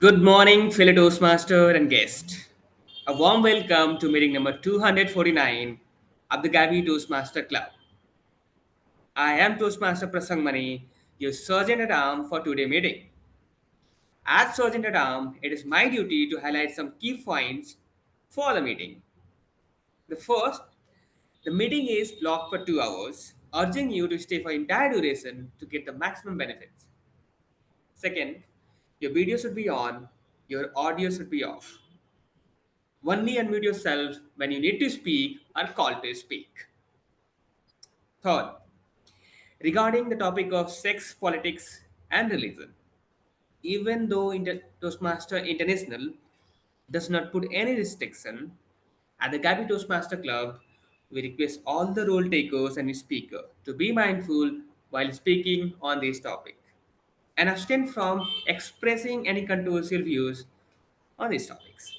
Good morning, fellow Toastmaster and guest. A warm welcome to meeting number 249 of the Gabbys Toastmaster Club. I am Toastmaster Prasang Mani, your Sergeant at Arm for today's meeting. As Sergeant at Arm, it is my duty to highlight some key points for the meeting. The first, the meeting is blocked for 2 hours, urging you to stay for entire duration to get the maximum benefits. Second, your video should be on, your audio should be off. Only unmute yourself when you need to speak or call to speak. Third, regarding the topic of sex, politics, and religion, even though Toastmaster International does not put any restriction, at the Gabi Toastmaster Club, we request all the role takers and speaker to be mindful while speaking on this topic and abstain from expressing any controversial views on these topics.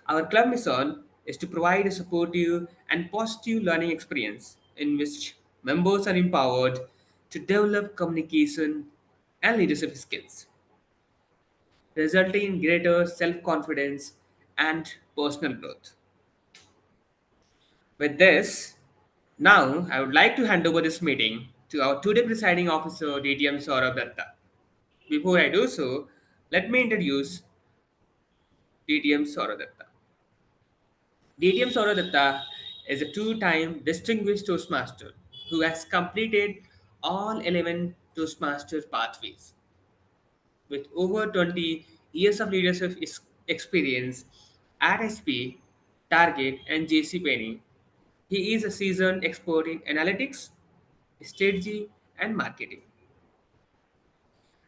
Our club mission is to provide a supportive and positive learning experience in which members are empowered to develop communication and leadership skills, resulting in greater self confidence and personal growth. With this, now I would like to hand over this meeting to our today presiding officer, DTM Saurabh Datta. Before I do so, let me introduce DTM Saurabh Datta. DTM Sauradatta is a two-time distinguished Toastmaster who has completed all 11 Toastmaster pathways. With over 20 years of leadership experience at SP, Target, and JC Penney, he is a seasoned expert in analytics, strategy, and marketing.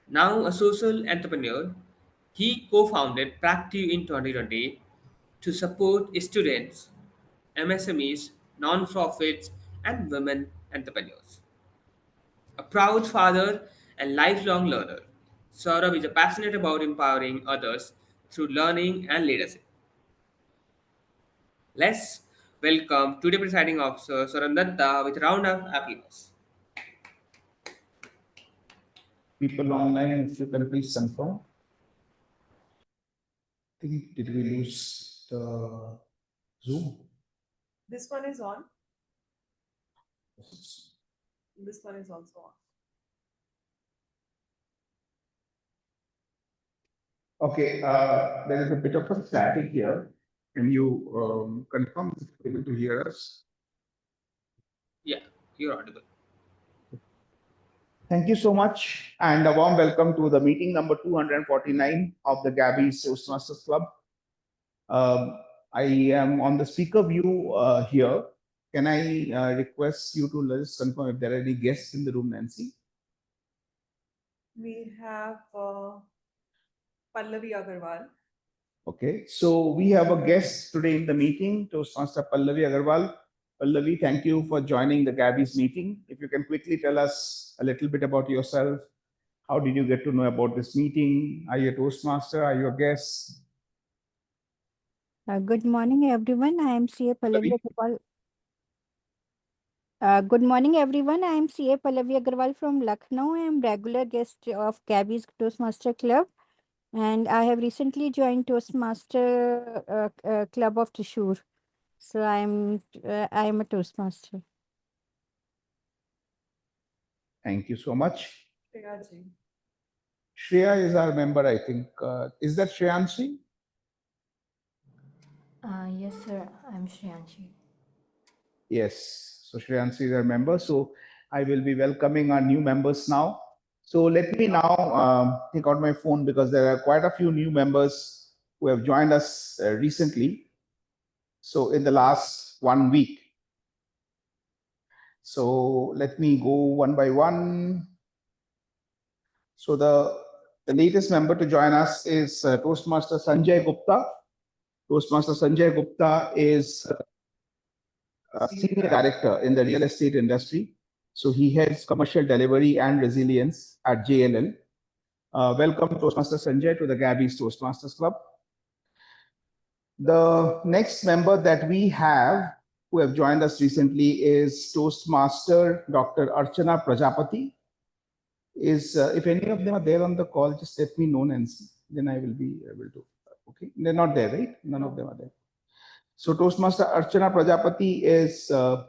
Now a social entrepreneur, he co-founded Practive in 2020 to support students, MSMEs, non-profits, and women entrepreneurs. A proud father and lifelong learner, Saurabh is passionate about empowering others through learning and leadership. Let's welcome today presiding officer Saurabh Datta with a round of applause. People online, if you can please confirm. I think, did we lose the Zoom? This one is on. This one is also on. Okay, there is a bit of a static here. Can you confirm if you're able to hear us? Yeah, you're audible. Thank you so much, and a warm welcome to the meeting number 249 of the Gabbys Toastmasters Club. I am on the speaker view here. Can I request you to let us confirm if there are any guests in the room, Nancy? We have Pallavi Agarwal. Okay, so we have a guest today in the meeting, Toastmaster Pallavi Agarwal. Pallavi, thank you for joining the Gabbys meeting. If you can quickly tell us a little bit about yourself. How did you get to know about this meeting? Are you a Toastmaster? Are you a guest? Good morning, everyone. I am CA Pallavi Agarwal. Good morning, everyone. I am CA Pallavi Agarwal from Lucknow. I am regular guest of Gabbys Toastmaster Club, and I have recently joined Toastmaster Club of Trishur. So I am a Toastmaster. Thank you so much. Shreya ji. Shreya is our member, I think. Is that Shreyanshi? Yes, sir. I'm Shreyanshi. Yes. So Shreyanshi is our member. So I will be welcoming our new members now. So let me now take out my phone because there are quite a few new members who have joined us recently. So in the last 1 week. So let me go one by one. So the latest member to join us is Toastmaster Sanjay Gupta. Toastmaster Sanjay Gupta is a senior director in the real estate industry. So he heads commercial delivery and resilience at JLL. Welcome, Toastmaster Sanjay, to the Gabbys Toastmasters Club. The next member that we have who have joined us recently is Toastmaster Dr. Archana Prajapati. is if any of them are there on the call, just let me know, Nancy. Then I will be able to. Okay, they're not there, right? None of them are there. So Toastmaster Archana Prajapati is a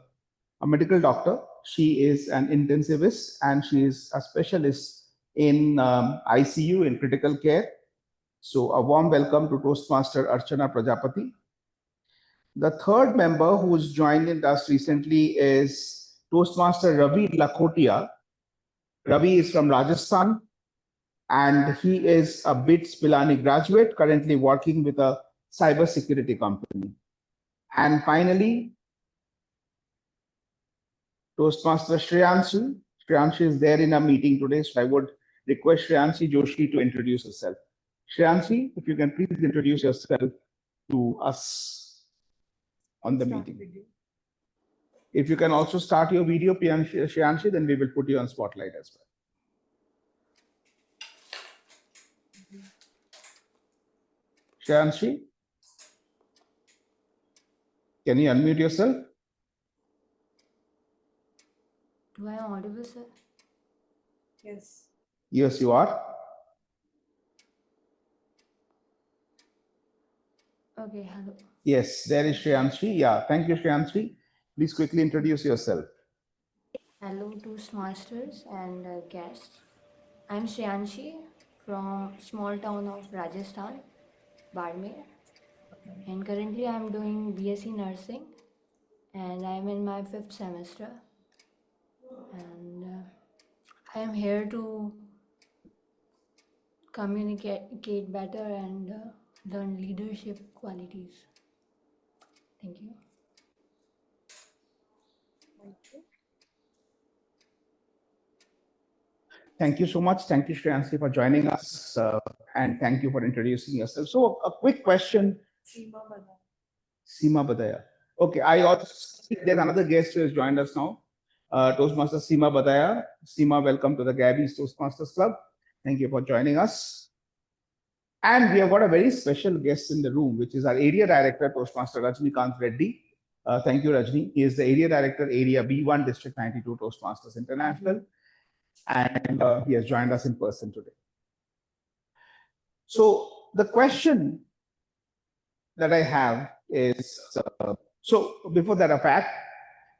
medical doctor. She is an intensivist and she is a specialist in ICU in critical care. So a warm welcome to Toastmaster Archana Prajapati. The third member who's joined in us recently is Toastmaster Ravi Lakhotia. Ravi is from Rajasthan and he is a BITS Pilani graduate, currently working with a cyber security company. And finally, Toastmaster Shreyanshi. Shreyanshi is there in a meeting today, so I would request Shreyanshi Joshi to introduce herself. Shreyanshi, if you can please introduce yourself to us on the meeting. Video. If you can also start your video, Shreyanshi, then we will put you on spotlight as well. Shreyanshi, can you unmute yourself? Do I am audible, sir? Yes. Yes, you are. Okay, hello. Yes, there is Shreyanshi. Yeah, thank you, Shreyanshi. Please quickly introduce yourself. Hello, toastmasters and guests. I'm Shriyanshi from small town of Rajasthan, Barmer. And currently I'm doing BSc nursing and I'm in my 5th semester. And I am here to communicate better and learn leadership qualities. Thank you. Thank you. Thank you so much. Thank you, Shreyanshi, for joining us. And thank you for introducing yourself. So a quick question. Seema Bana. Seema Badaya. Okay, I also see there's another guest who has joined us now. Toastmaster Seema Badaya. Seema, welcome to the Gabbys Toastmasters Club. Thank you for joining us. And we have got a very special guest in the room, which is our area director, Toastmaster Rajnikant Reddy. Thank you, Rajni. He is the area director, Area B1, District 92, Toastmasters International. And he has joined us in person today. So the question that I have is, so before that, a fact,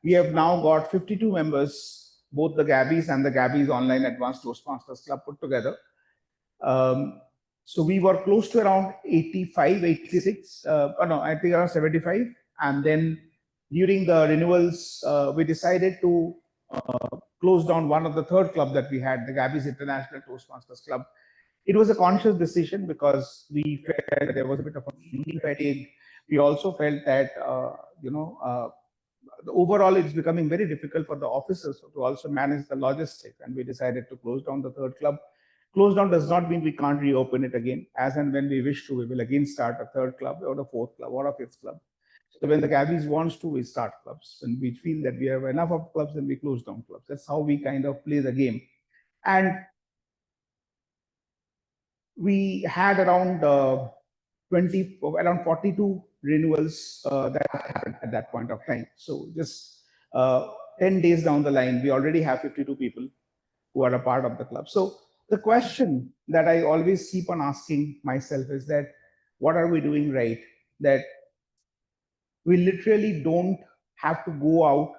we have now got 52 members, both the Gabbys and the Gabbys Online Advanced Toastmasters Club put together. So we were close to around 85, 86, no, I think around 75. And then during the renewals, we decided to close down one of the third club that we had, the Gabbys International Toastmasters Club. It was a conscious decision because we felt that there was a bit of a meeting fatigue. We also felt that, overall it's becoming very difficult for the officers to also manage the logistics, and we decided to close down the third club. Close down does not mean we can't reopen it again. As and when we wish to, we will again start a third club or a fourth club or a fifth club. So when the Gabbys wants to, we start clubs. When we feel that we have enough of clubs, then we close down clubs. That's how we kind of play the game. And we had around around 42 renewals that happened at that point of time. So just 10 days down the line, we already have 52 people who are a part of the club. So the question that I always keep on asking myself is that, what are we doing right? That we literally don't have to go out,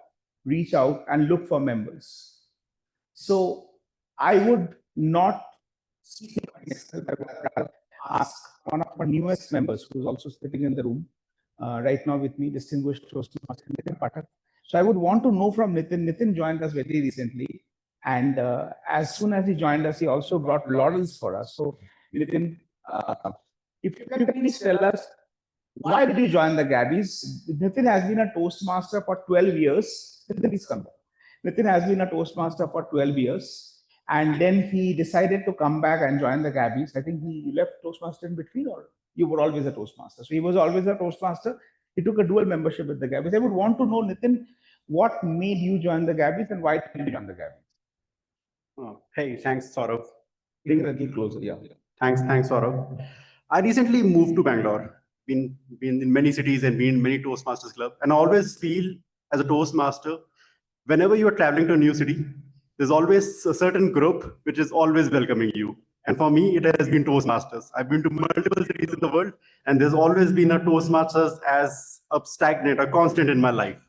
reach out and look for members. So I would not speak myself, I would ask one of our newest members who's also sitting in the room right now with me, distinguished Toastmaster Nitin Pathak. So I would want to know from Nitin. Nitin joined us very recently. And as soon as he joined us, he also brought laurels for us. So Nitin, if you can please tell us, why did you join the Gabbys? Nitin has been a Toastmaster for 12 years. Nitin has been a Toastmaster for 12 years. And then he decided to come back and join the Gabbys. I think he left Toastmaster in between, or you were always a Toastmaster. So he was always a Toastmaster. He took a dual membership with the Gabbys. I would want to know, Nitin, what made you join the Gabbys and why did you join the Gabbys? Hey, thanks, Saurav. Bring it a little closer, yeah. Thanks, Saurav. I recently moved to Bangalore. Been in many cities and been in many Toastmasters club, and I always feel as a Toastmaster, whenever you are traveling to a new city, There's always a certain group which is always welcoming you. And for me, it has been Toastmasters. I've been to multiple cities in the world, and there's always been a Toastmasters as a stagnant, a constant in my life.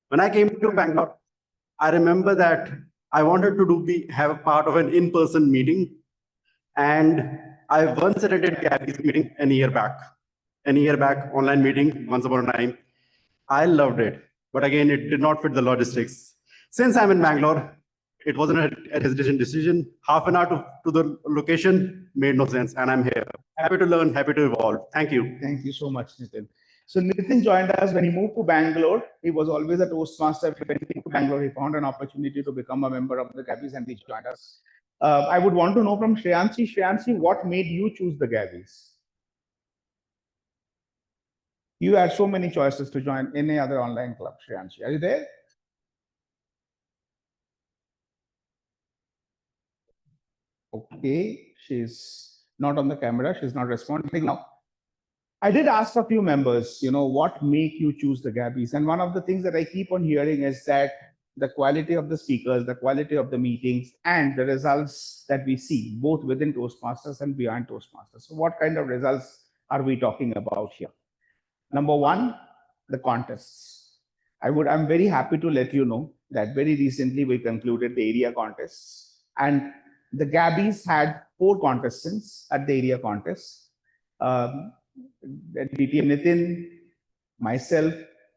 When I came to Bangalore, I remember that I wanted to have a part of an in-person meeting, and I once attended Gabbys meeting a year back. A year back, online meeting once upon a time. I loved it, but again, it did not fit the logistics. Since I'm in Bangalore, it wasn't a hesitation decision. Half an hour to the location made no sense, and I'm here. Happy to learn, happy to evolve. Thank you. Thank you so much, Nitin. So Nitin joined us when he moved to Bangalore. He was always a Toastmaster. When he came to Bangalore, he found an opportunity to become a member of the Gabbys, and he joined us. I would want to know from Shreyanshi. Shreyanshi, what made you choose the Gabbys? You had so many choices to join any other online club, Shreyanshi. Are you there? Okay, she's not on the camera. She's not responding now. I did ask a few members, what make you choose the Gabbys? And one of the things that I keep on hearing is that the quality of the speakers, the quality of the meetings, and the results that we see, both within Toastmasters and beyond Toastmasters. So what kind of results are we talking about here? Number one, the contests. I'm very happy to let you know that very recently we concluded the area contests, and the Gabbys had 4 contestants at the area contest. DTM Nitin, myself,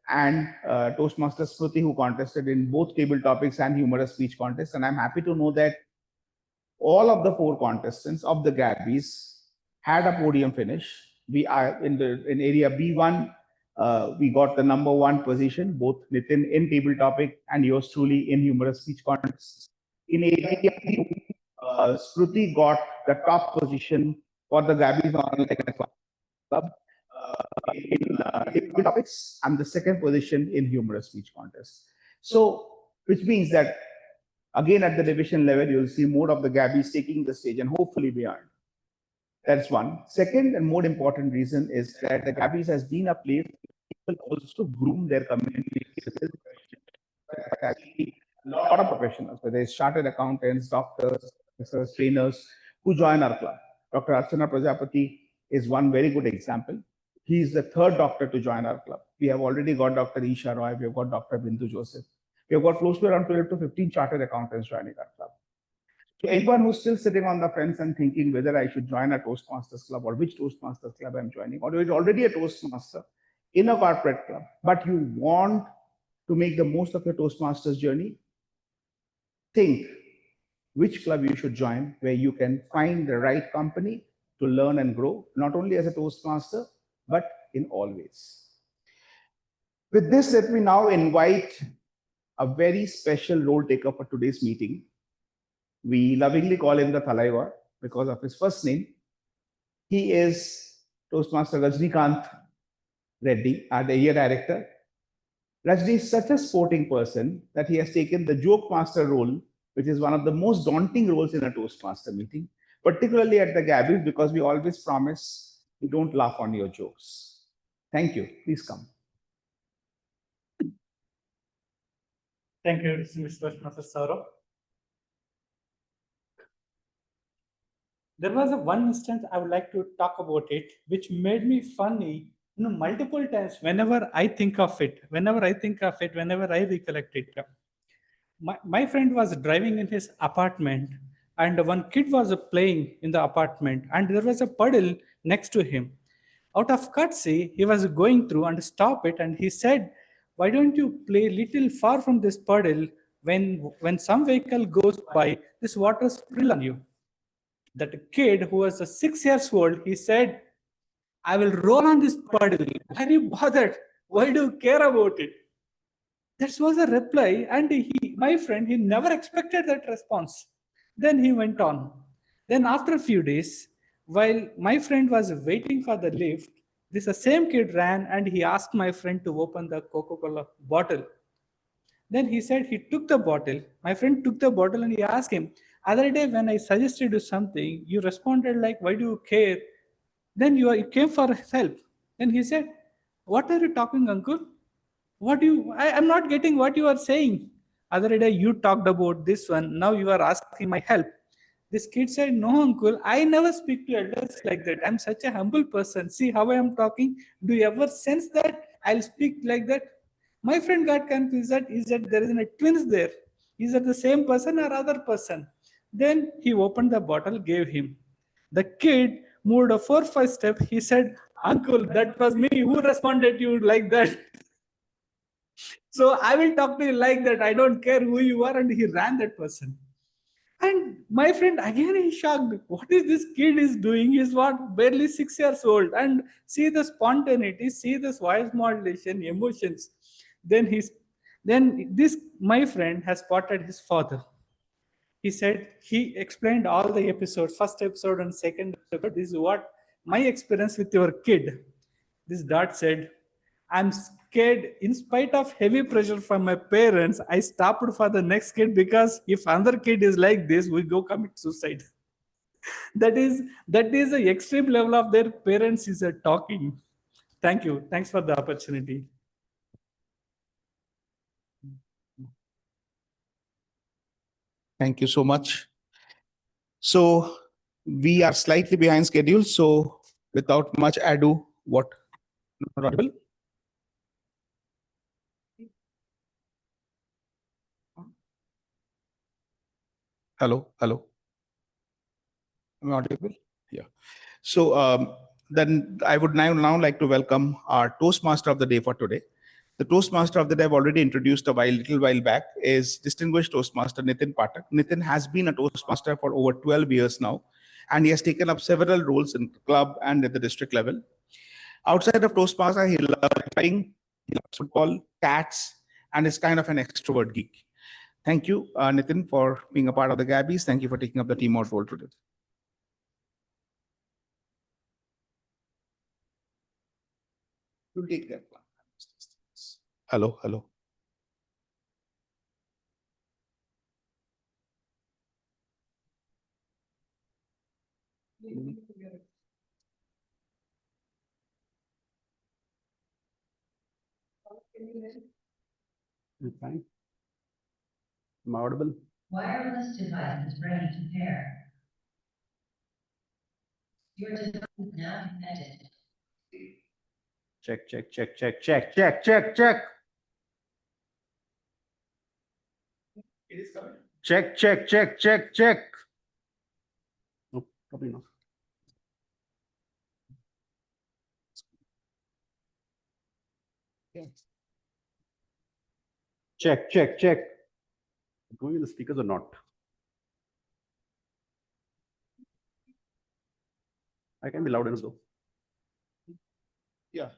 and Toastmaster Smriti, who contested in both table topics and humorous speech contests. And I'm happy to know that all of the 4 contestants of the Gabbys had a podium finish. We are in area B1. We got the number 1 position, both Nitin in table topic and yours truly in humorous speech contest. In area B2, Smriti got the top position for the Gabbys online club in table topics, and the 2nd position in humorous speech contest. So, which means that again at the division level, you'll see more of the Gabbys taking the stage and hopefully beyond. That's one. Second and more important reason is that the Gabbys has been a place people also groom their community. Actually, a lot of professionals, whether it's chartered accountants, doctors, trainers, who join our club. Dr. Archana Prajapati is one very good example. He is the 3rd doctor to join our club. We have already got Dr. Isha Roy, we have got Dr. Bindu Joseph. We have got close to around 12 to 15 chartered accountants joining our club. So anyone who's still sitting on the fence and thinking whether I should join a Toastmasters club or which Toastmasters club I'm joining, or you're already a Toastmaster in a corporate club, but you want to make the most of your Toastmasters journey, think which club you should join, where you can find the right company to learn and grow, not only as a Toastmaster, but in all ways. With this, let me now invite a very special role taker for today's meeting. We lovingly call him the Thalaivar because of his first name. He is Toastmaster Rajnikant Reddy, our area director. Rajni is such a sporting person that he has taken the joke master role, which is one of the most daunting roles in a Toastmaster meeting, particularly at the Gabbys, because we always promise we don't laugh on your jokes. Thank you. Please come. Thank you, Mr. Saurabh. There was one instance I would like to talk about it, which made me funny, multiple times whenever I think of it, whenever I recollect it. My friend was driving in his apartment, and one kid was playing in the apartment, and there was a puddle next to him. Out of courtesy, he was going through and stop it, and he said, "Why don't you play little far from this puddle? When some vehicle goes by, this water spill on you." That kid, who was 6 years old, he said, "I will roll on this puddle. Why are you bothered? Why do you care about it?" That was a reply, and my friend, he never expected that response. Then he went on. Then after a few days, while my friend was waiting for the lift, this same kid ran and he asked my friend to open the Coca-Cola bottle. Then he said he took the bottle. My friend took the bottle and he asked him, "Other day when I suggested you something, you responded like, 'Why do you care?' Then you came for help." Then he said, "What are you talking, uncle? I'm not getting what you are saying. Other day you talked about this one. Now you are asking my help. This kid said, "No, uncle, I never speak to elders like that. I'm such a humble person. See how I am talking. Do you ever sense that I'll speak like that?" My friend got confused that is that there is a twins there. Is that the same person or other person? Then he opened the bottle, gave him. The kid moved a 4-5 step. He said, "Uncle, that was me who responded to you like that." So I will talk to you like that. I don't care who you are. And he ran that person. And my friend again is shocked. What is this kid is doing? He's what barely 6 years old. And see the spontaneity, see this voice modulation, emotions. Then this my friend has spotted his father. He said he explained all the episodes, first episode and second episode. This is what my experience with your kid. This dad said, "I'm scared in spite of heavy pressure from my parents. I stopped for the next kid because if another kid is like this, we go commit suicide." That is the extreme level of their parents is talking. Thank you. Thanks for the opportunity. Thank you so much. So we are slightly behind schedule. So without much ado, what? Not audible? Hello, hello. Am I audible? Yeah. So then I would now like to welcome our Toastmaster of the day for today. The Toastmaster of the day I've already introduced a little while back is distinguished Toastmaster Nitin Pathak. Nitin has been a Toastmaster for over 12 years now, and he has taken up several roles in the club and at the district level. Outside of Toastmaster, he loves writing, he loves football, cats, and is kind of an extrovert geek. Thank you, Nitin, for being a part of the Gabbys. Thank you for taking up the team out role today. We'll take that one. Hello, hello. Fine. Am I audible? Wireless device is ready to pair. Your device is now connected. Check, check, check, check, check, check, check, check. It is coming. Check, check, check, check, check. No, probably not. Check, check, check. Going in the speakers or not? I can be loud enough though. Yeah.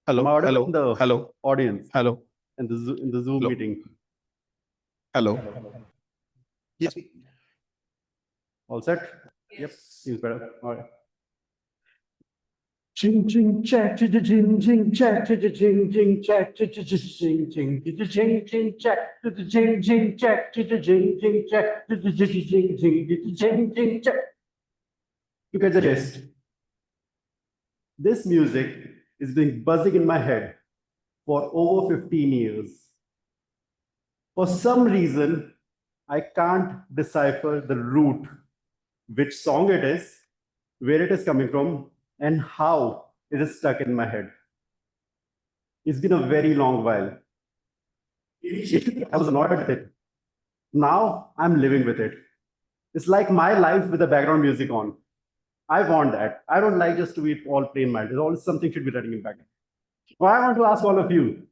Hello, Am I audible hello, in the hello, audience hello, in the Zoom Hello. meeting. hello. Yes. All set? Yep. Seems better. All right. Ching ching check ching ching ching check ching ching check ching ching ching ching check ching ching check ching ching check ching check. You get the gist. This music is been buzzing in my head for over 15 years. For some reason, I can't decipher the root, which song it is, where it is coming from, and how it is stuck in my head. It's been a very long while. Initially, I was annoyed with it. Now I'm living with it. It's like my life with the background music on. I want that. I don't like just to be all plain mild. There's always something should be running in background. Well, I want to ask all of you,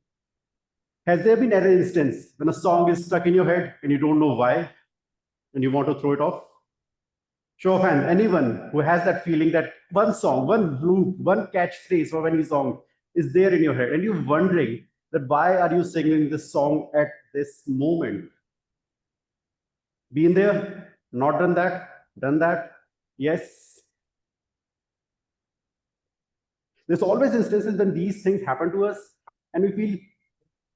has there been an instance when a song is stuck in your head and you don't know why and you want to throw it off? Show of hands, anyone who has that feeling that one song, one loop, one catchphrase for any song is there in your head and you're wondering that why are you singing this song at this moment? Been there, not done that, yes. There's always instances when these things happen to us and we feel,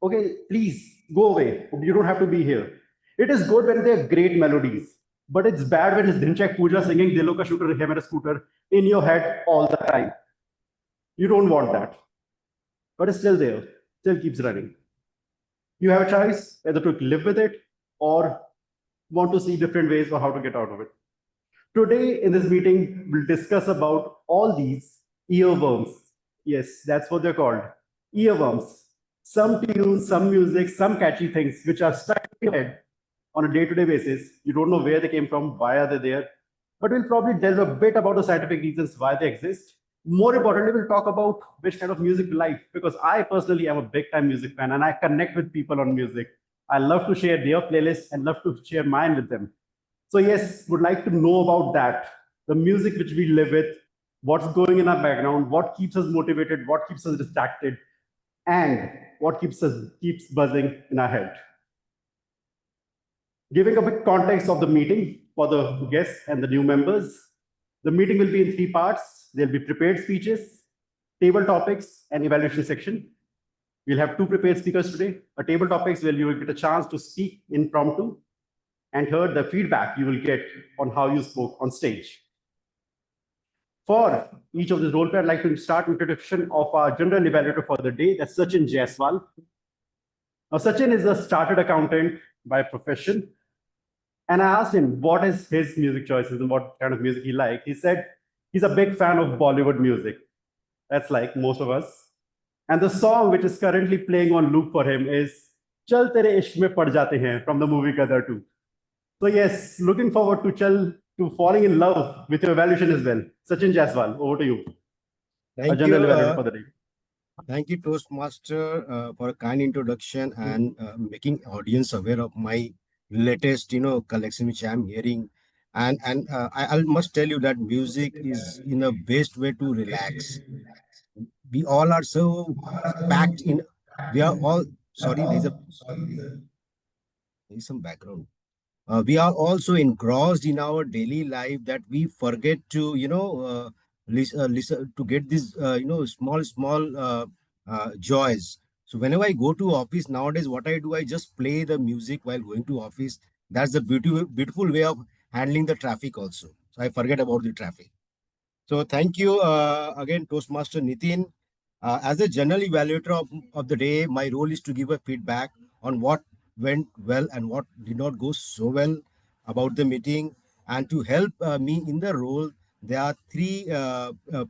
okay, please go away. You don't have to be here. It is good when they're great melodies, but it's bad when it's Dhinchak Pooja singing Dilo Ka Shooter Hai Mera Scooter in your head all the time. You don't want that. But it's still there, still keeps running. You have a choice whether to live with it or want to see different ways for how to get out of it. Today in this meeting, we'll discuss about all these earworms. Yes, that's what they're called. Earworms. Some tunes, some music, some catchy things which are stuck in your head on a day-to-day basis. You don't know where they came from, why are they there. But we'll probably delve a bit about the scientific reasons why they exist. More importantly, we'll talk about which kind of music we like, because I personally am a big-time music fan and I connect with people on music. I love to share their playlists and love to share mine with them. So yes, would like to know about that, the music which we live with, what's going in our background, what keeps us motivated, what keeps us distracted, and what keeps buzzing in our head. Giving a bit context of the meeting for the guests and the new members, the meeting will be in 3 parts. There'll be prepared speeches, table topics, and evaluation section. We'll have 2 prepared speakers today. A table topics where you will get a chance to speak impromptu, and third, the feedback you will get on how you spoke on stage. For each of the role play, I'd like to start introduction of our general evaluator for the day, that's Sachin Jaiswal. Now, Sachin is a chartered accountant by profession. And I asked him what is his music choices and what kind of music he likes. He said he's a big fan of Bollywood music. That's like most of us. And the song which is currently playing on loop for him is Chal Tere Ishq Mein Pad Jate Hain from the movie Gadar 2. So yes, looking forward to falling in love with your evaluation as well. Sachin Jaiswal, over to you. Thank a general you. evaluator for the day. Thank you, Toastmaster, for a kind introduction and making audience aware of my latest, collection which I'm hearing. And I must tell you that music is in a best way to relax. We all are so packed in. We are all sorry. There's some background. We are also engrossed in our daily life that we forget to listen to get these small joys. So whenever I go to office nowadays, what I do, I just play the music while going to office. That's the beautiful way of handling the traffic also. So I forget about the traffic. So thank you again, Toastmaster Nitin. As a general evaluator of the day, my role is to give a feedback on what went well and what did not go so well about the meeting. And to help me in the role, there are 3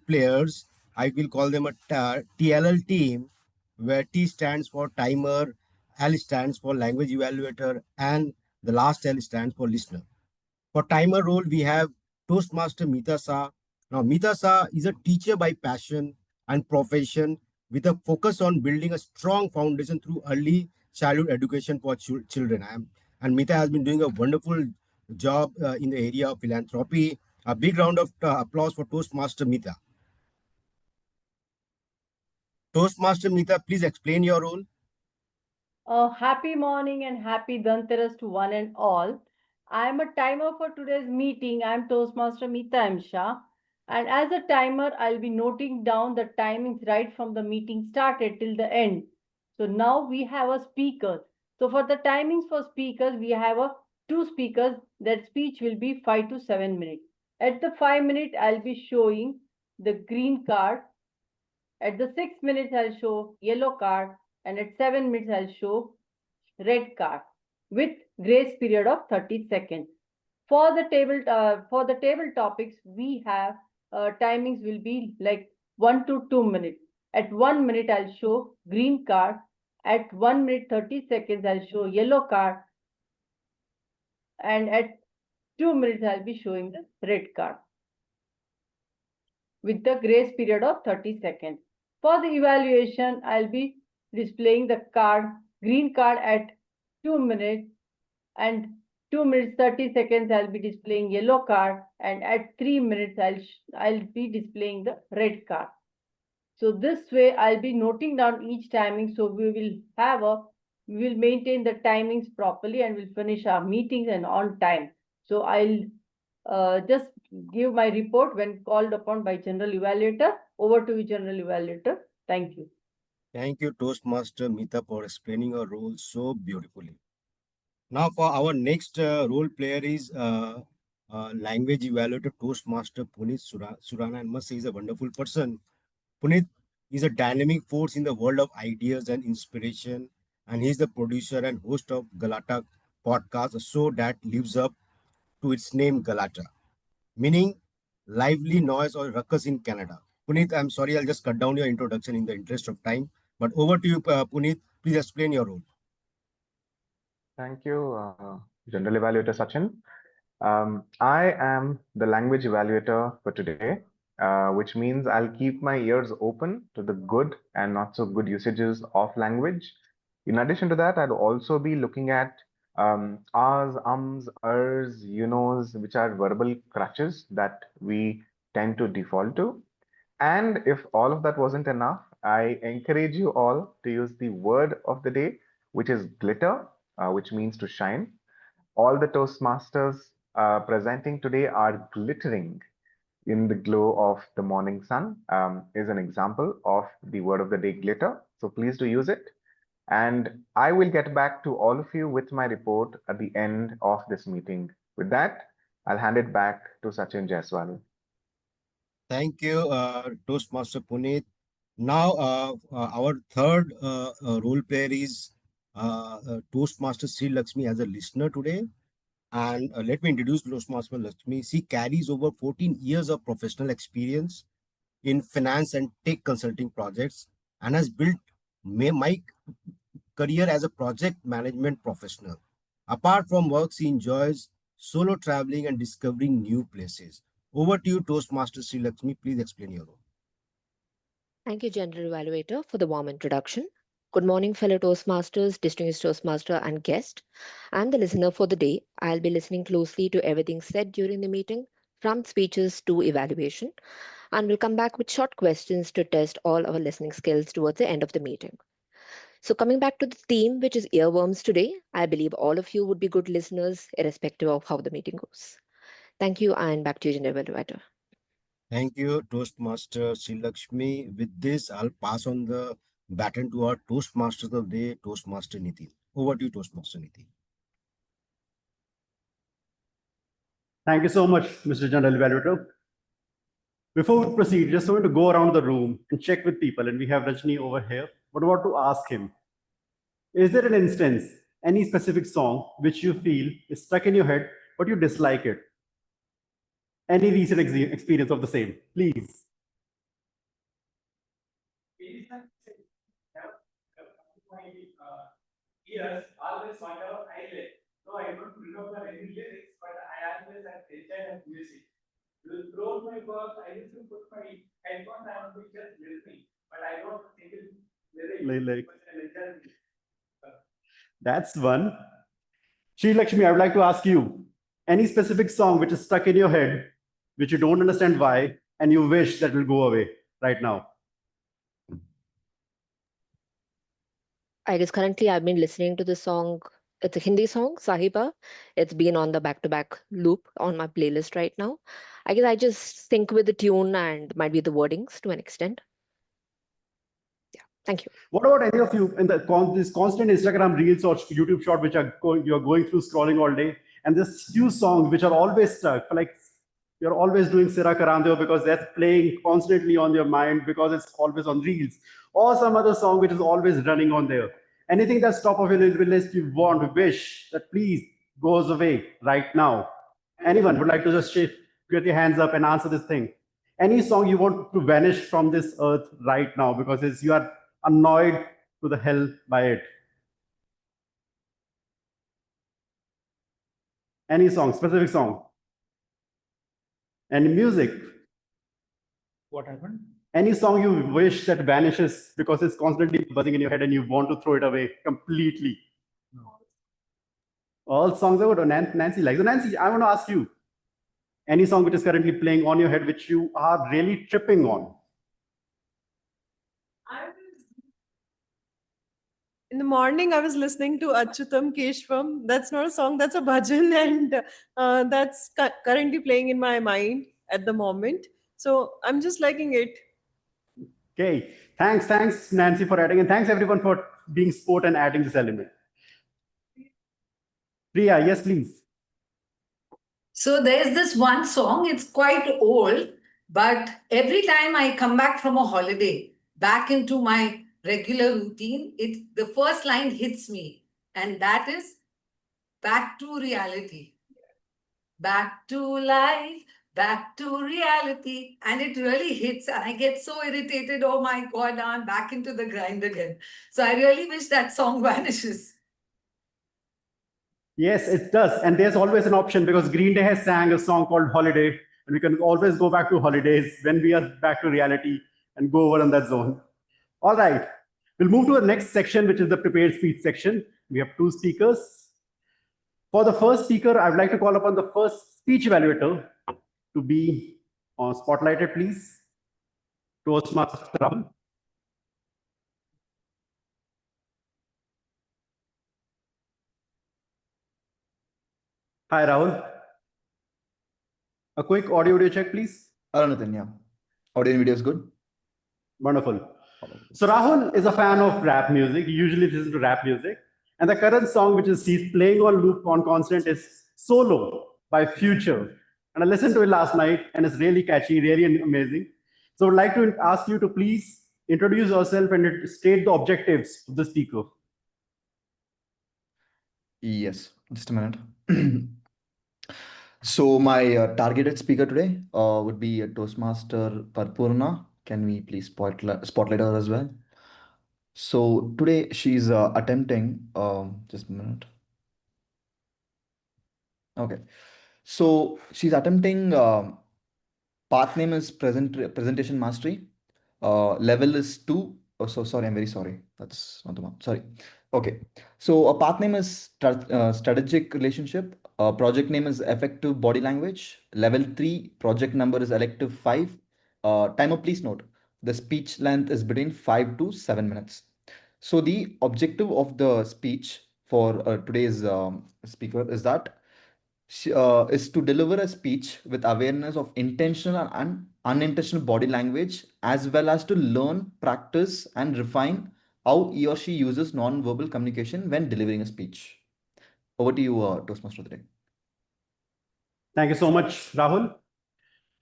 players. I will call them a TLL team, where T stands for timer, L stands for language evaluator, and the last L stands for listener. For timer role, we have Toastmaster Meeta Shah. Now, Meeta Shah is a teacher by passion and profession with a focus on building a strong foundation through early childhood education for children. And Meeta has been doing a wonderful job in the area of philanthropy. A big round of applause for Toastmaster Meeta. Toastmaster Meeta, please explain your role. Happy morning and happy Dhanteras to one and all. I'm a timer for today's meeting. I'm Toastmaster Meeta Shah. And as a timer, I'll be noting down the timings right from the meeting started till the end. So now we have a speaker. So for the timings for speakers, we have 2 speakers. That speech will be 5 to 7 minutes. At the 5 minute, I'll be showing the green card. At the 6 minutes, I'll show yellow card. And at 7 minutes, I'll show red card with grace period of 30 seconds. For the table topics, we have timings will be like 1 to 2 minutes. At 1 minute, I'll show green card. At 1 minute 30 seconds, I'll show yellow card. And at 2 minutes, I'll be showing the red card with the grace period of 30 seconds. For the evaluation, I'll be displaying the card, green card at 2 minutes, and 2 minutes 30 seconds I'll be displaying yellow card, and at 3 minutes I'll be displaying the red card. So this way I'll be noting down each timing, so we will maintain the timings properly and we'll finish our meetings and on time. So I'll just give my report when called upon by General Evaluator. Over to you, General Evaluator. Thank you. Thank you, Toastmaster Meeta, for explaining your role so beautifully. Now, for our next role player is language evaluator Toastmaster Puneet Surana. And must say, he's a wonderful person. Puneet is a dynamic force in the world of ideas and inspiration. and he's the producer and host of Galata podcast, a show that lives up to its name Galata, meaning lively noise or ruckus in Canada. Puneet, I'm sorry, I'll just cut down your introduction in the interest of time. But over to you, Puneet. Please explain your role. Thank you, General Evaluator Sachin. I am the language evaluator for today, which means I'll keep my ears open to the good and not so good usages of language. In addition to that, I'll also be looking at ahs, ums, ers, you knows, which are verbal crutches that we tend to default to. And if all of that wasn't enough, I encourage you all to use the word of the day, which is glitter, which means to shine. All the Toastmasters presenting today are glittering in the glow of the morning sun, is an example of the word of the day, glitter. So please do use it. And I will get back to all of you with my report at the end of this meeting. With that, I'll hand it back to Sachin Jaiswal. Thank you, Toastmaster Puneet. Now, our third role player is Toastmaster Sri Lakshmi as a listener today. And let me introduce Toastmaster Lakshmi. She carries over 14 years of professional experience in finance and tech consulting projects and has built my career as a project management professional. Apart from work, she enjoys solo traveling and discovering new places. Over to you, Toastmaster Sri Lakshmi. Please explain your role. Thank you, General Evaluator, for the warm introduction. Good morning, fellow Toastmasters, distinguished Toastmaster, and guest. I'm the listener for the day. I'll be listening closely to everything said during the meeting, from speeches to evaluation, and we'll come back with short questions to test all our listening skills towards the end of the meeting. So, coming back to the theme, which is earworms today, I believe all of you would be good listeners, irrespective of how the meeting goes. Thank you, and back to you, General Evaluator. Thank you, Toastmaster Sri Lakshmi. With this, I'll pass on the baton to our Toastmasters of the day, Toastmaster Nitin. Over to you, Toastmaster Nitin. Thank you so much, Mr. General Evaluator. Before we proceed, just going to go around the room and check with people. And we have Rajni over here. But what to ask him? Is there an instance, any specific song which you feel is stuck in your head, but you dislike it? Any recent experience of the same, please. Ears always wonder eyelid. So I don't remember any lyrics, but I always have enjoyed music. Throughout my work, I used to put my headphones and I would be just listening, but I don't think lyric. That's one. Sri Lakshmi, I would like to ask you, any specific song which is stuck in your head, which you don't understand why, and you wish that will go away right now? I guess currently I've been listening to the song. It's a Hindi song, Sahiba. It's been on the back-to-back loop on my playlist right now. I guess I just sync with the tune and might be the wordings to an extent. Yeah, thank you. What about any of you in this constant Instagram reels or YouTube short which you're going through scrolling all day, and there's few songs which are always stuck, like you're always doing Sira Karandeo because that's playing constantly on your mind because it's always on reels, or some other song which is always running on there. Anything that's top of your list you want, wish that please goes away right now. Anyone would like to just get your hands up and answer this thing? Any song you want to vanish from this earth right now because you are annoyed to the hell by it? Any song, specific song? And music? What happened? Any song you wish that vanishes because it's constantly buzzing in your head and you want to throw it away completely? No. All songs are good. Nancy likes. So Nancy, I want to ask you, any song which is currently playing on your head which you are really tripping on? In the morning, I was listening to Achyutam Keshvam. That's not a song, that's a bhajan, and that's currently playing in my mind at the moment. So I'm just liking it. Okay, thanks Nancy for adding, and thanks everyone for being sport and adding this element. Priya, yes please. So there's this one song, it's quite old, but every time I come back from a holiday, back into my regular routine, the first line hits me, and that is back to reality. Back to life, back to reality. And it really hits, and I get so irritated. Oh my God, now I'm back into the grind again. So I really wish that song vanishes. Yes, it does. And there's always an option because Green Day has sang a song called Holiday, and we can always go back to holidays when we are back to reality and go over on that zone. All right. We'll move to the next section, which is the prepared speech section. We have two speakers. For the first speaker, I would like to call upon the first speech evaluator to be spotlighted, please. Toastmaster Rahul. Hi, Rahul. A quick audio check, please. Nathan, yeah. Audio and video is good. Wonderful. So Rahul is a fan of rap music. He usually listens to rap music. And the current song, which is he's playing on loop on constant, is Solo by Future. And I listened to it last night, and it's really catchy, really amazing. So I'd like to ask you to please introduce yourself and state the objectives of the speaker. Yes, just a minute. So my targeted speaker today would be Toastmaster Parpurna. Can we please spotlight her as well? So today she's attempting, just a minute. Okay. So she's attempting, path name is presentation mastery. Level is 2. Oh, so sorry, I'm very sorry. That's not the one. Sorry. Okay. So a path name is strategic relationship. Project name is effective body language. Level 3, project number is elective 5. Timer, please note, the speech length is between 5 to 7 minutes. So the objective of the speech for today's speaker is that is to deliver a speech with awareness of intentional and unintentional body language, as well as to learn, practice, and refine how he or she uses non-verbal communication when delivering a speech. Over to you, Toastmaster today. Thank you so much, Rahul.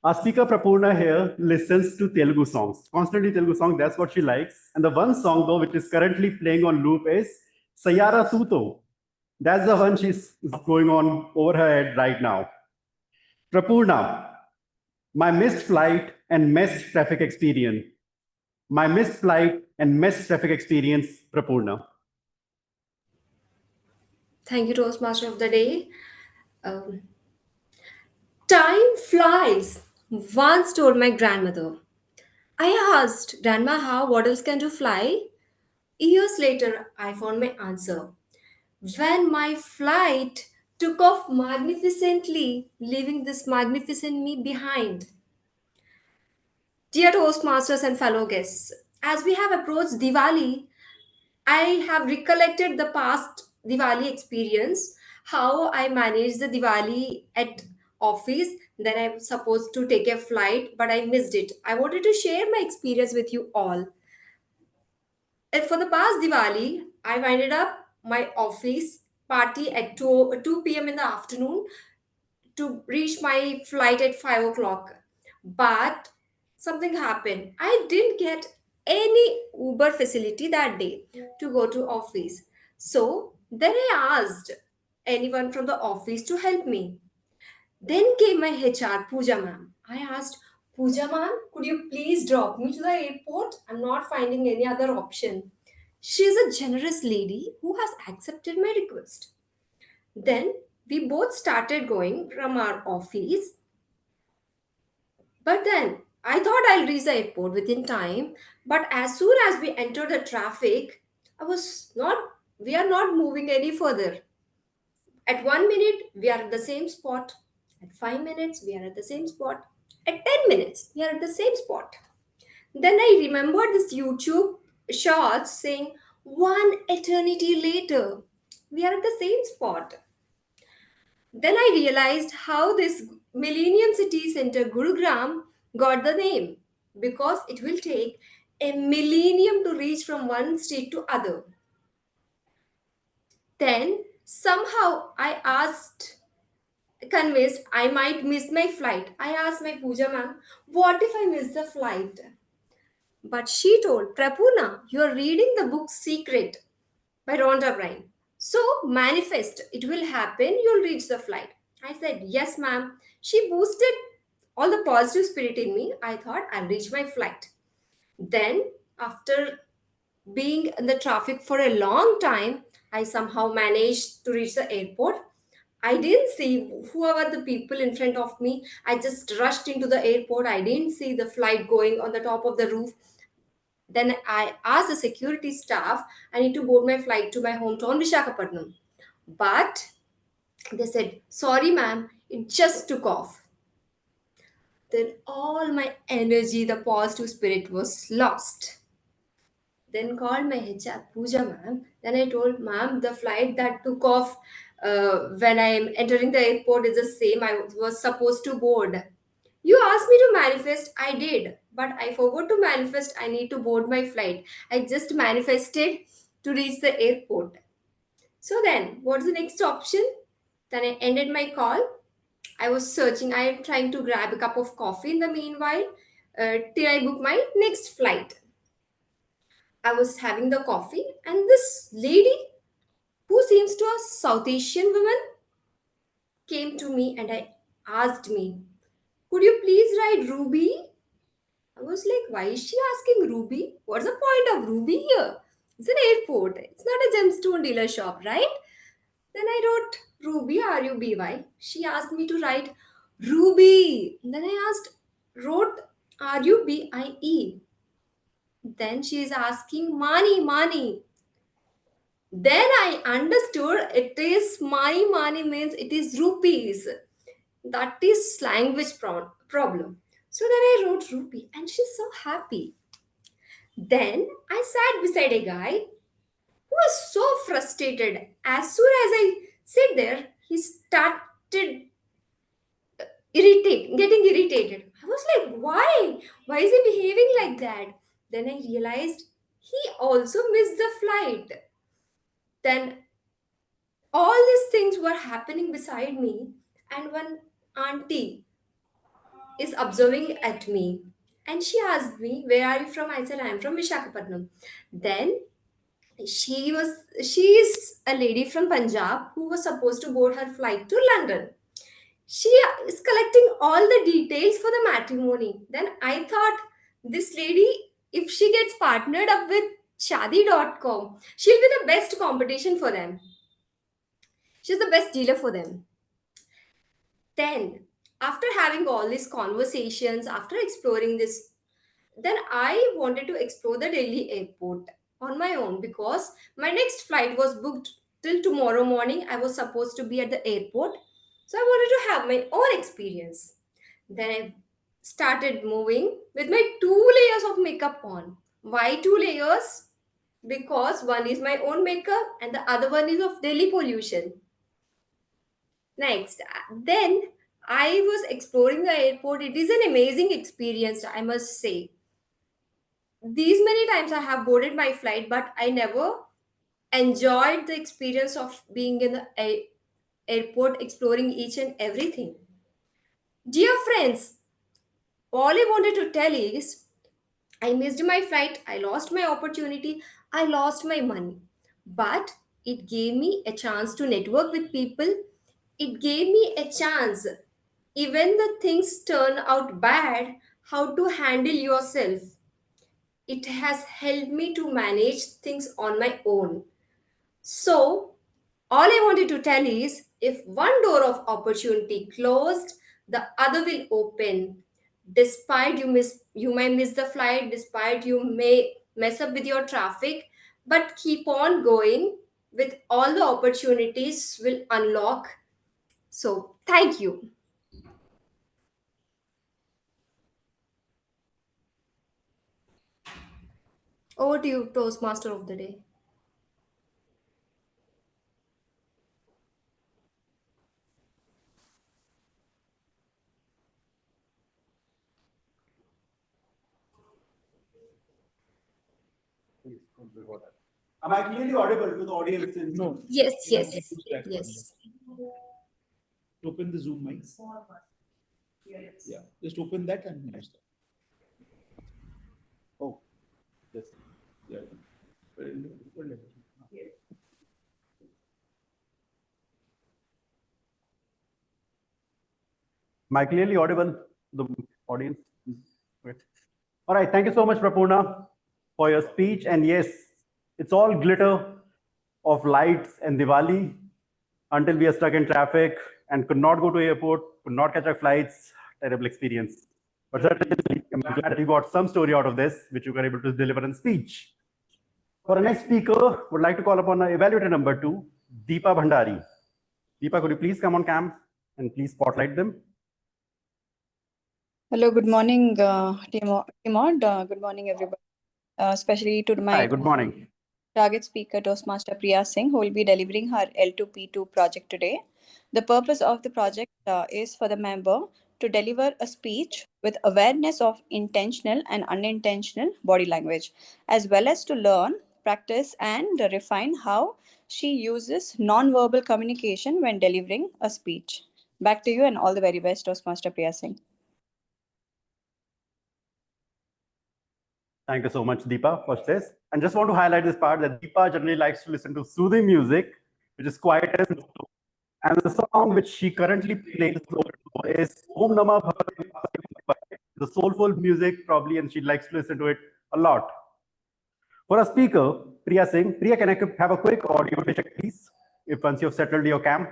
Our speaker Prapurna here listens to Telugu songs, constantly Telugu songs. That's what she likes. And the one song though, which is currently playing on loop, is Sayara Suto. That's the one she's going on over her head right now. Prapurna, my missed flight and missed traffic experience. My missed flight and missed traffic experience, Prapurna. Thank you, Toastmaster of the Day. Time flies, once told my grandmother. I asked, Grandma, how what else can do fly? Years later, I found my answer. When my flight took off magnificently, leaving this magnificent me behind. Dear Toastmasters and fellow guests, as we have approached Diwali, I have recollected the past Diwali experience, how I managed the Diwali at office. Then I was supposed to take a flight, but I missed it. I wanted to share my experience with you all. And for the past Diwali, I winded up my office party at 2 p.m. in the afternoon to reach my flight at 5 o'clock. But something happened. I didn't get any Uber facility that day to go to office. So then I asked anyone from the office to help me. Then came my HR, Pooja ma'am. I asked, Pooja ma'am, could you please drop me to the airport? I'm not finding any other option. She's a generous lady who has accepted my request. Then we both started going from our office. But then I thought I'll reach the airport within time. But as soon as we entered the traffic, we are not moving any further. At 1 minute, we are at the same spot. At 5 minutes, we are at the same spot. At 10 minutes, we are at the same spot. Then I remembered this YouTube short saying, one eternity later, we are at the same spot. Then I realized how this Millennium City Center Gurugram got the name because it will take a millennium to reach from one state to other. Then somehow I convinced I might miss my flight. I asked my Pooja ma'am, what if I miss the flight? But she told, Prapurna, you're reading the book Secret by Rhonda Byrne. So manifest, it will happen, you'll reach the flight. I said, yes, ma'am. She boosted all the positive spirit in me. I thought I'll reach my flight. Then, after being in the traffic for a long time, I somehow managed to reach the airport. I didn't see whoever the people in front of me. I just rushed into the airport. I didn't see the flight going on the top of the roof. Then I asked the security staff, I need to board my flight to my hometown, Vishakhapatnam. But they said, sorry, ma'am, it just took off. Then all my energy, the positive spirit was lost. Then called my HR, Pooja ma'am. Then I told, ma'am, the flight that took off when I am entering the airport is the same I was supposed to board. You asked me to manifest, I did, but I forgot to manifest. I need to board my flight. I just manifested to reach the airport. So then, what's the next option? Then I ended my call. I was searching, I am trying to grab a cup of coffee in the meanwhile till I book my next flight. I was having the coffee, and this lady, who seems to a South Asian woman, came to me and I asked me, could you please write Ruby? I was like, why is she asking Ruby? What's the point of Ruby here? It's an airport. It's not a gemstone dealer shop, right? Then I wrote Ruby, R-U-B-Y. She asked me to write Ruby. Then I wrote R-U-B-I-E. Then she is asking Mani, Mani. Then I understood it is Mani means it is rupees. That is language problem. So then I wrote rupee and she's so happy. Then I sat beside a guy who was so frustrated. As soon as I sat there, he started getting irritated. I was like, why? Why is he behaving like that? Then I realized he also missed the flight. Then all these things were happening beside me, and one auntie is observing at me, and she asked me, where are you from? I said, I'm from Vishakhapatnam. Then she is a lady from Punjab who was supposed to board her flight to London. She is collecting all the details for the matrimony. Then I thought, this lady, if she gets partnered up with shadi.com, she'll be the best competition for them. She's the best dealer for them. Then, after having all these conversations, after exploring this, then I wanted to explore the Delhi airport on my own because my next flight was booked till tomorrow morning. I was supposed to be at the airport. So I wanted to have my own experience. Then I started moving with my 2 layers of makeup on. Why 2 layers? Because one is my own makeup and the other one is of Delhi pollution. Next, then I was exploring the airport. It is an amazing experience, I must say. These many times I have boarded my flight, but I never enjoyed the experience of being in the airport, exploring each and everything. Dear friends, all I wanted to tell is I missed my flight, I lost my opportunity, I lost my money. But it gave me a chance to network with people. It gave me a chance, even the things turn out bad, how to handle yourself. It has helped me to manage things on my own. So, all I wanted to tell is if one door of opportunity closed, the other will open. Despite you may miss the flight, despite you may mess up with your traffic, but keep on going with all the opportunities will unlock. So, thank you. Over to you, Toastmaster of the day. Am I clearly audible to the audience? No. Yes, yes, yes. Open the Zoom mic. Yeah, just open that and use that. Oh, Am I clearly audible? The audience? Okay. All right. Thank you so much, Prapurna, for your speech. And yes, it's all glitter of lights and Diwali until we are stuck in traffic and could not go to airport, could not catch our flights. Terrible experience. But certainly, I'm glad that you got some story out of this, which you were able to deliver in speech. For our next speaker, would like to call upon our evaluator number 2, Deepa Bhandari. Deepa, could you please come on cam and please spotlight them? Hello, good morning, Timod. Good morning, everybody. Especially to my Hi, good morning. target speaker, Toastmaster Priya Singh, who will be delivering her L2P2 project today. The purpose of the project is for the member to deliver a speech with awareness of intentional and unintentional body language, as well as to learn, practice, and refine how she uses non-verbal communication when delivering a speech. Back to you, and all the very best, Toastmaster Priya Singh. Thank you so much, Deepa, for this. And just want to highlight this part that Deepa generally likes to listen to soothing music, which is quiet and slow. And the song which she currently plays is Om Namah Bhagavate, the soulful music probably, and she likes to listen to it a lot. For our speaker, Priya Singh, Priya, can I have a quick audio check, please? If once you've settled your cam.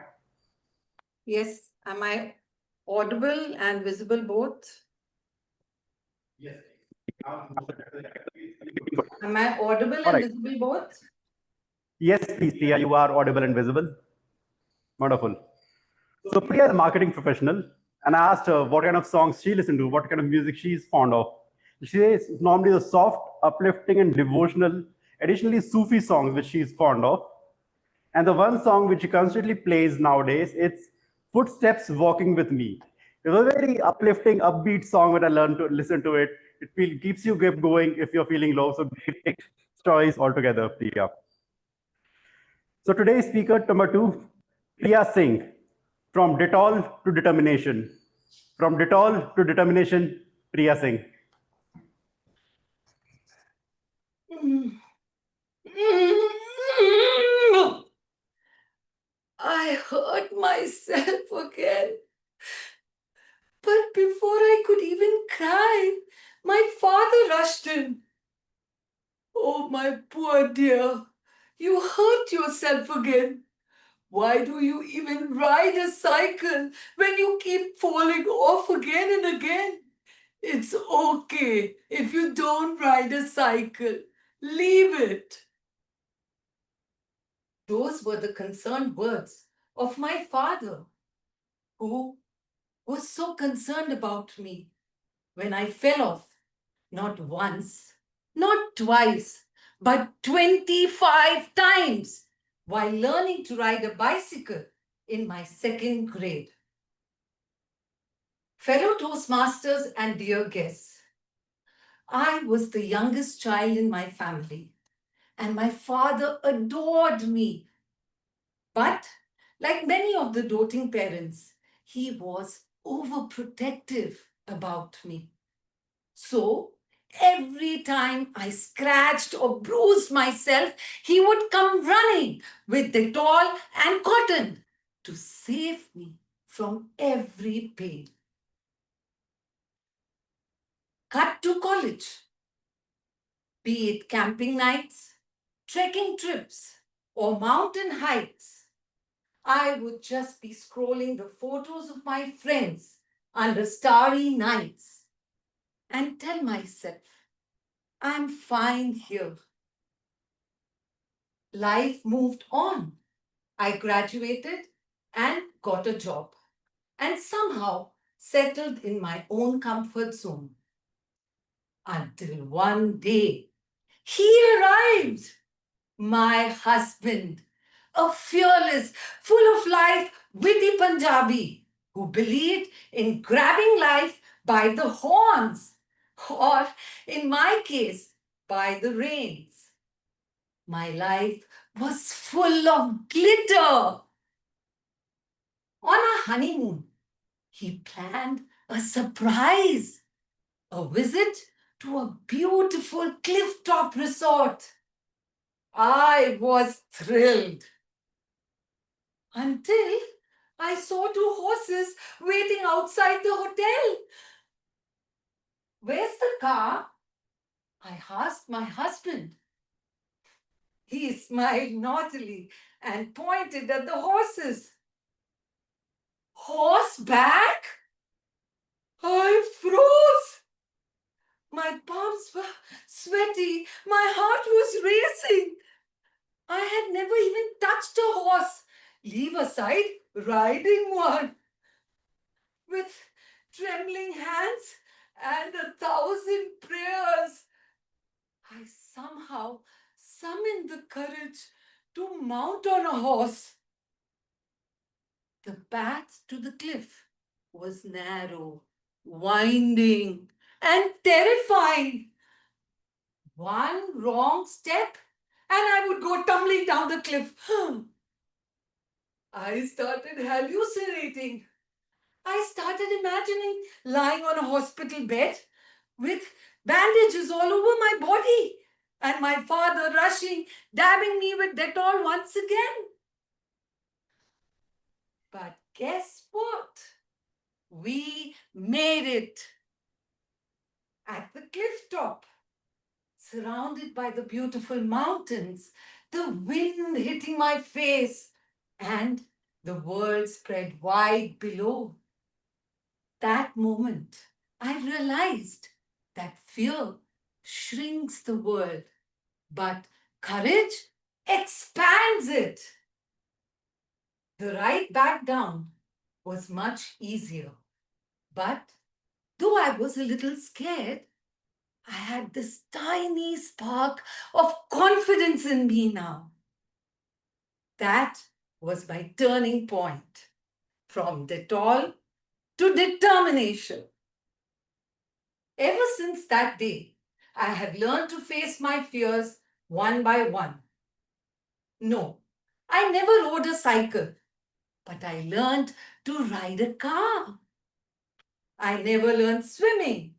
Yes. Am I audible and visible both? Yes. Am I audible and visible both? Yes, please, Priya, you are audible and visible. Wonderful. So Priya is a marketing professional, and I asked her what kind of songs she listens to, what kind of music she is fond of. She says it's normally the soft, uplifting, and devotional, additionally Sufi songs which she is fond of. And the one song which she constantly plays nowadays, it's Footsteps Walking With Me. It's a very uplifting, upbeat song when I learned to listen to it. It keeps you going if you're feeling low. So great choice altogether, Priya. So today's speaker number 2, Priya Singh, from Dettol to Determination. From Dettol to Determination, Priya Singh. I hurt myself again. But before I could even cry, my father rushed in. Oh, my poor dear, you hurt yourself again. Why do you even ride a cycle when you keep falling off again and again? It's okay if you don't ride a cycle. Leave it. Those were the concerned words of my father, who was so concerned about me when I fell off, not once, not twice, but 25 times while learning to ride a bicycle in my 2nd grade. Fellow Toastmasters and dear guests, I was the youngest child in my family, and my father adored me. But like many of the doting parents, he was overprotective about me. So every time I scratched or bruised myself, he would come running with Dettol and cotton to save me from every pain. Cut to college. Be it camping nights, trekking trips, or mountain hikes, I would just be scrolling the photos of my friends under starry nights and tell myself, I'm fine here. Life moved on. I graduated and got a job, and somehow settled in my own comfort zone. Until one day, he arrived, my husband, a fearless, full of life, witty Punjabi who believed in grabbing life by the horns, or in my case, by the reins. My life was full of glitter. On our honeymoon, he planned a surprise, a visit to a beautiful cliff-top resort. I was thrilled until I saw two horses waiting outside the hotel. Where's the car? I asked my husband. He smiled naughtily and pointed at the horses. Horseback? I froze. My palms were sweaty. My heart was racing. I had never even touched a horse, leave aside riding one. With trembling hands and 1,000 prayers, I somehow summoned the courage to mount on a horse. The path to the cliff was narrow, winding, and terrifying. One wrong step, and I would go tumbling down the cliff. I started hallucinating. I started imagining lying on a hospital bed with bandages all over my body and my father rushing, dabbing me with Dettol once again. But guess what? We made it. At the cliff top, surrounded by the beautiful mountains, the wind hitting my face, and the world spread wide below. That moment, I realized that fear shrinks the world, but courage expands it. The ride back down was much easier, but though I was a little scared, I had this tiny spark of confidence in me now. That was my turning point, from Dettol to determination. Ever since that day, I have learned to face my fears one by one. No, I never rode a cycle, but I learned to ride a car. I never learned swimming,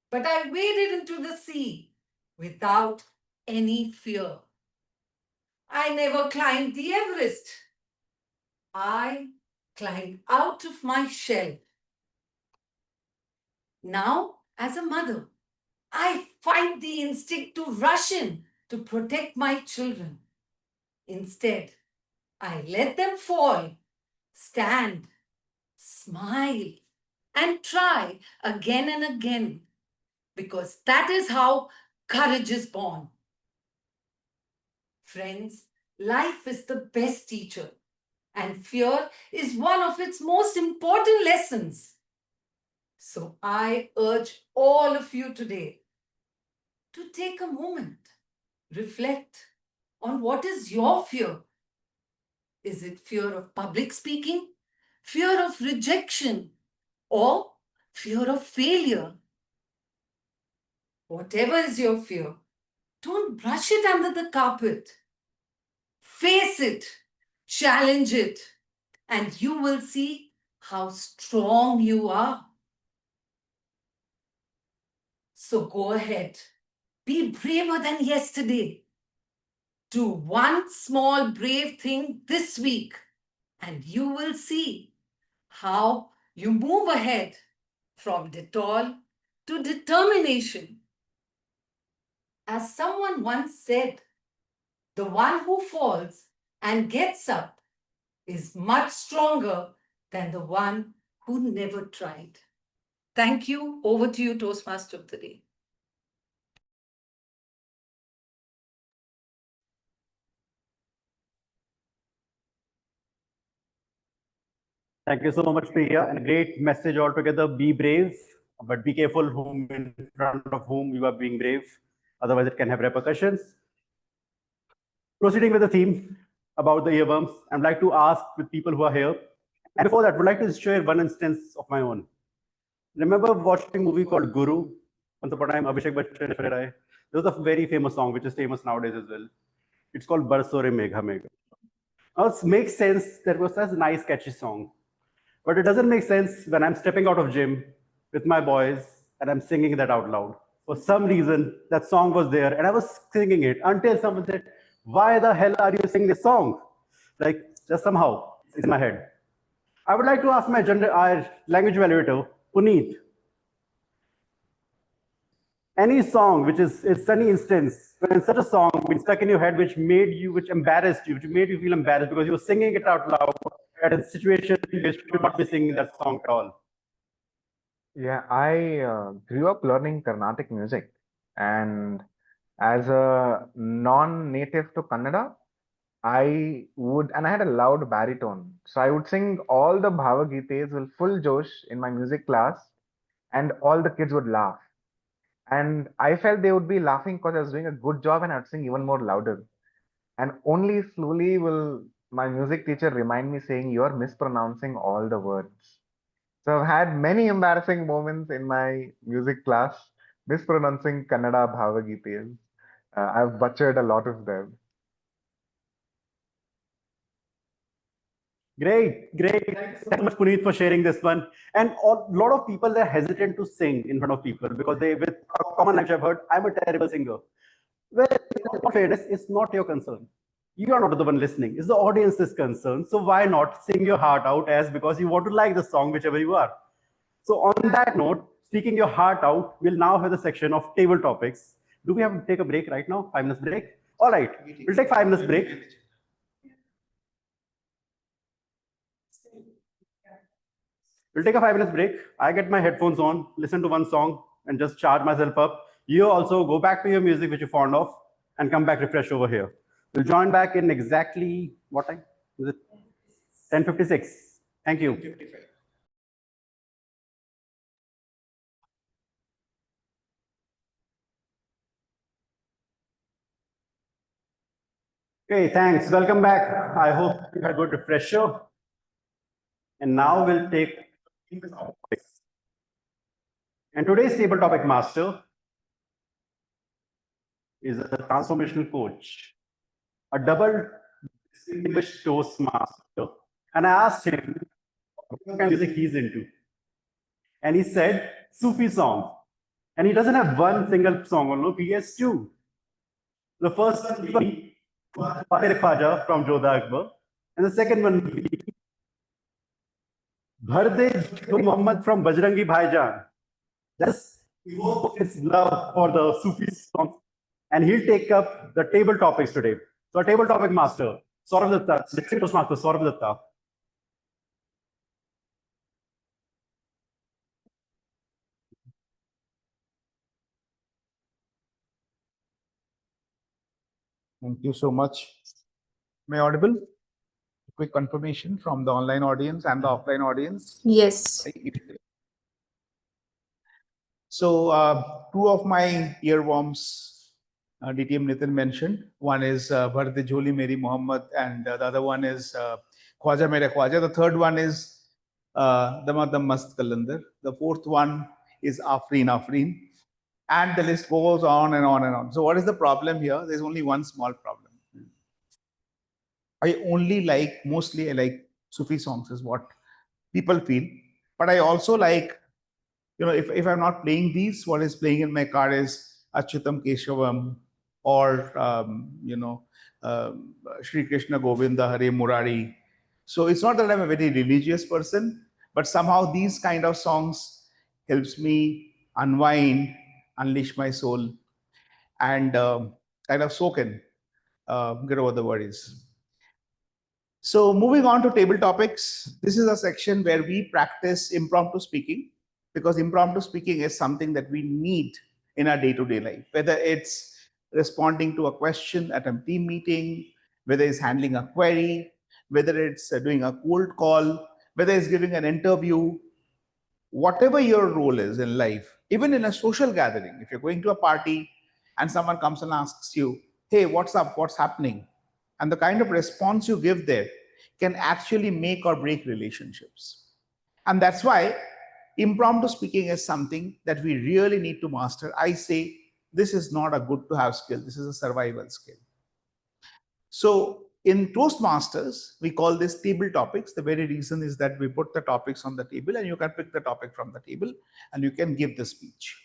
but I waded into the sea without any fear. I never climbed the Everest. I climbed out of my shell. Now, as a mother, I fight the instinct to rush in to protect my children. Instead, I let them fall, stand, smile, and try again and again, because that is how courage is born. Friends, life is the best teacher, and fear is one of its most important lessons. So I urge all of you today to take a moment, reflect on what is your fear. Is it fear of public speaking, fear of rejection, or fear of failure? Whatever is your fear, don't brush it under the carpet. Face it, challenge it, and you will see how strong you are. So go ahead, be braver than yesterday. Do one small brave thing this week, and you will see how you move ahead from Dettol to determination. As someone once said, the one who falls and gets up is much stronger than the one who never tried. Thank you. Over to you, Toastmaster of the Day. Thank you so much, Priya, and a great message altogether. Be brave, but be careful whom in front of whom you are being brave. Otherwise, it can have repercussions. Proceeding with the theme about the earworms, I'd like to ask with people who are here. And before that, I would like to share one instance of my own. Remember watching a movie called Guru? Once upon a time, Abhishek Bachchan, there was a very famous song, which is famous nowadays as well. It's called Barsore Megha Megha. Now, it makes sense. That was such a nice, catchy song. But it doesn't make sense when I'm stepping out of gym with my boys and I'm singing that out loud. For some reason, that song was there, and I was singing it until someone said, "Why the hell are you singing this song?" Like, just somehow, it's in my head. I would like to ask my language evaluator, Puneet, any song which is any instance when such a song been stuck in your head which embarrassed you, which made you feel embarrassed because you were singing it out loud at a situation which you should not be singing that song at all. Yeah, I grew up learning Carnatic music, and as a non-native to Kannada, and I had a loud baritone, so I would sing all the Bhavagites with full josh in my music class, and all the kids would laugh. And I felt they would be laughing because I was doing a good job and I'd sing even more louder. And only slowly will my music teacher remind me saying, "You're mispronouncing all the words." So I've had many embarrassing moments in my music class, mispronouncing Kannada Bhavagites. I've butchered a lot of them. Great, great. Thanks so much, Puneet, for sharing this one. And a lot of people, they're hesitant to sing in front of people because with a common language I've heard, I'm a terrible singer. Well, in all fairness, it's not your concern. You are not the one listening. It's the audience's concern. So why not sing your heart out as because you want to like the song, whichever you are. So on that note, speaking your heart out, we'll now have the section of table topics. Do we have to take a break right now? 5 minutes break? All right, we'll take 5 minutes break. We'll take a 5 minutes break. I get my headphones on, listen to one song, and just charge myself up. You also go back to your music which you're fond of, and come back refreshed over here. We'll join back in exactly what time? Is it 10:56? Thank you. Okay, thanks. Welcome back. I hope you had a good refresher. And now we'll take and today's table topic master is a transformational coach, a double distinguished toastmaster. And I asked him what kind of music he's into. And he said Sufi songs. And he doesn't have one single song on loop, he has two. The first one will be Fateh Khwaja from Jodha Akbar. And the second one will be Bharde Muhammad from Bajrangi Bhaijaan. That's his love for the Sufi songs. And he'll take up the table topics today. So our table topic master, Saurav Datta, District Toastmaster Saurav Datta. Thank you so much. Am I audible? Quick confirmation from the online audience and the offline audience. Yes. So two of my earworms, DTM Nitin mentioned. One is Bharde Jholi Meri Muhammad, and the other one is Khwaja Mere Khwaja. The third one is Damadam Mast Kalandar. The fourth one is Afreen Afreen. And the list goes on and on and on. So what is the problem here? There's only one small problem. Mostly I like Sufi songs is what people feel. But I also like, if I'm not playing these, what is playing in my car is Achyutam Keshavam or, Shri Krishna Govinda Hare Murari. So it's not that I'm a very religious person, but somehow these kind of songs helps me unwind, unleash my soul, and kind of soak in, get over the worries. So moving on to table topics, this is a section where we practice impromptu speaking, because impromptu speaking is something that we need in our day-to-day life, whether it's responding to a question at a team meeting, whether it's handling a query, whether it's doing a cold call, whether it's giving an interview, whatever your role is in life, even in a social gathering, if you're going to a party and someone comes and asks you, "Hey, what's up? What's happening?" And the kind of response you give there can actually make or break relationships. And that's why impromptu speaking is something that we really need to master. I say this is not a good to have skill, this is a survival skill. So in Toastmasters, we call this table topics. The very reason is that we put the topics on the table and you can pick the topic from the table and you can give the speech.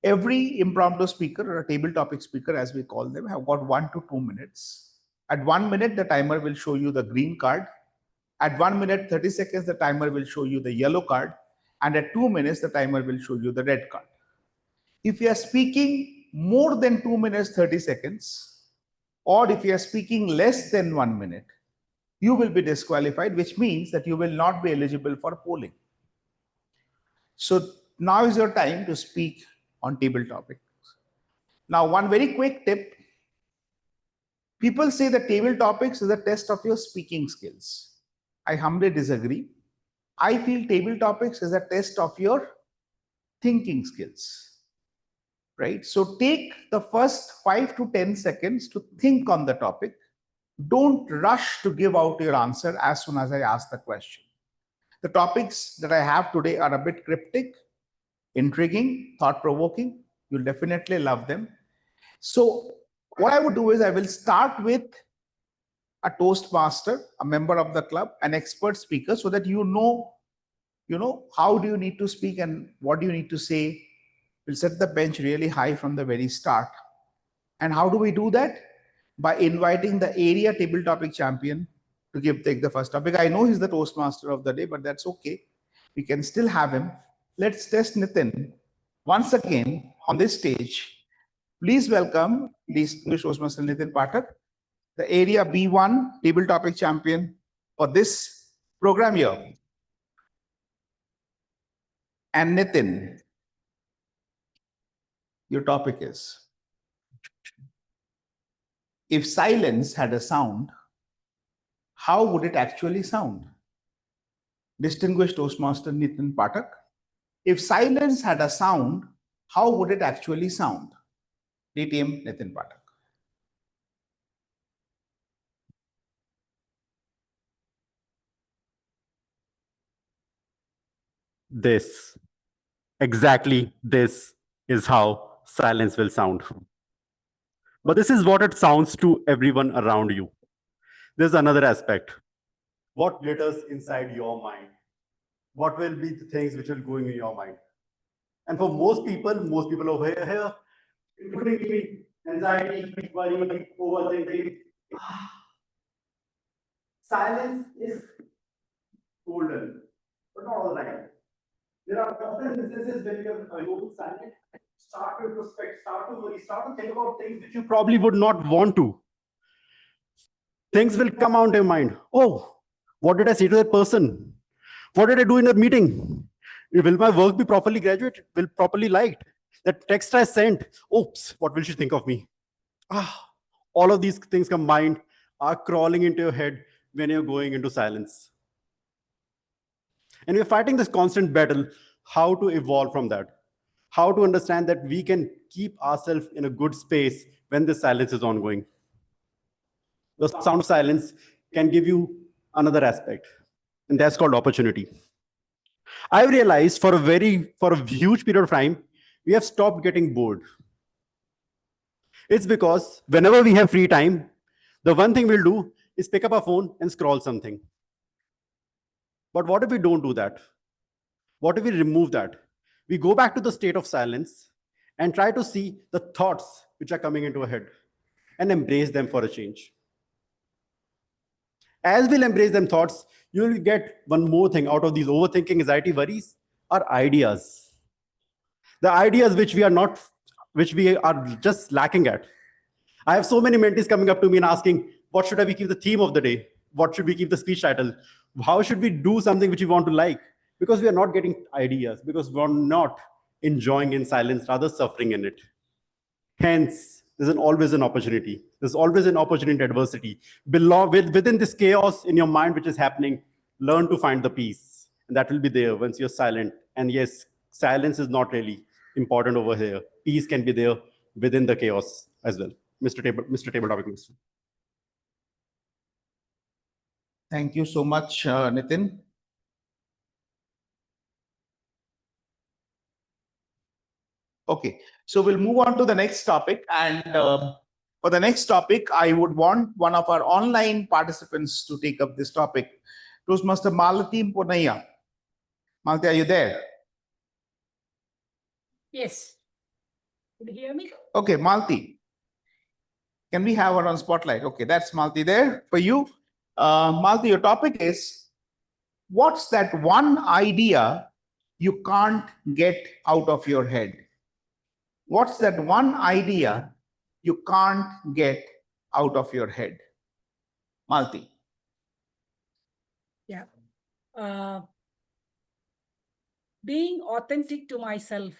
Every impromptu speaker or a table topic speaker, as we call them, have got 1 to 2 minutes. At 1 minute, the timer will show you the green card. At 1 minute, 30 seconds, the timer will show you the yellow card. And at 2 minutes, the timer will show you the red card. If you are speaking more than 2 minutes, 30 seconds, or if you are speaking less than 1 minute, you will be disqualified, which means that you will not be eligible for polling. So now is your time to speak on table topics. Now, one very quick tip. People say that table topics is a test of your speaking skills. I humbly disagree. I feel table topics is a test of your thinking skills, right? So take the first 5 to 10 seconds to think on the topic. Don't rush to give out your answer as soon as I ask the question. The topics that I have today are a bit cryptic, intriguing, thought-provoking. You'll definitely love them. So what I would do is I will start with a toastmaster, a member of the club, an expert speaker, so that you know how do you need to speak and what do you need to say. We'll set the bench really high from the very start. And how do we do that? By inviting the area table topic champion to take the first topic. I know he's the toastmaster of the day, but that's okay. We can still have him. Let's test Nitin once again on this stage. Please welcome distinguished toastmaster Nitin Pathak, the area B1 table topic champion for this program year. And Nitin, your topic is, if silence had a sound, how would it actually sound? Distinguished toastmaster Nitin Pathak, if silence had a sound, how would it actually sound? DTM Nitin Pathak. This, exactly this is how silence will sound. But this is what it sounds to everyone around you. There's another aspect. What glitters inside your mind? What will be the things which will go in your mind? And for most people over here, including me, anxiety, worry, overthinking. Silence is golden, but not all the time. There are often instances when you are alone, silent, start to introspect, start to worry, start to think about things which you probably would not want to. Things will come out in your mind. Oh, what did I say to that person? What did I do in that meeting? Will my work be properly graduated? Will properly liked? That text I sent, oops, what will she think of me? All of these things combined are crawling into your head when you're going into silence. And we're fighting this constant battle, how to evolve from that, how to understand that we can keep ourselves in a good space when the silence is ongoing. The sound of silence can give you another aspect, and that's called opportunity. I've realized for a huge period of time, we have stopped getting bored. It's because whenever we have free time, the one thing we'll do is pick up our phone and scroll something. But what if we don't do that? What if we remove that? We go back to the state of silence and try to see the thoughts which are coming into our head and embrace them for a change. As we'll embrace them thoughts, you will get one more thing out of these overthinking, anxiety, worries, are ideas. The ideas which we are just lacking at. I have so many mentees coming up to me and asking, what should we keep the theme of the day? What should we keep the speech title? How should we do something which we want to like? Because we are not getting ideas, because we're not enjoying in silence, rather suffering in it. Hence, there's always an opportunity. There's always an opportunity in adversity. Within this chaos in your mind which is happening, learn to find the peace. And that will be there once you're silent. And yes, silence is not really important over here. Peace can be there within the chaos as well. Mr. Table Topic Minister. Thank you so much, Nitin. Okay, so we'll move on to the next topic. And for the next topic, I would want one of our online participants to take up this topic. Toastmaster Malati Ponaya. Malati, are you there? Yes. Could you hear me? Okay, Malti. Can we have her on spotlight? Okay, that's Malti there for you. Malti, your topic is, what's that one idea you can't get out of your head? What's that one idea you can't get out of your head? Malti. Yeah. Being authentic to myself,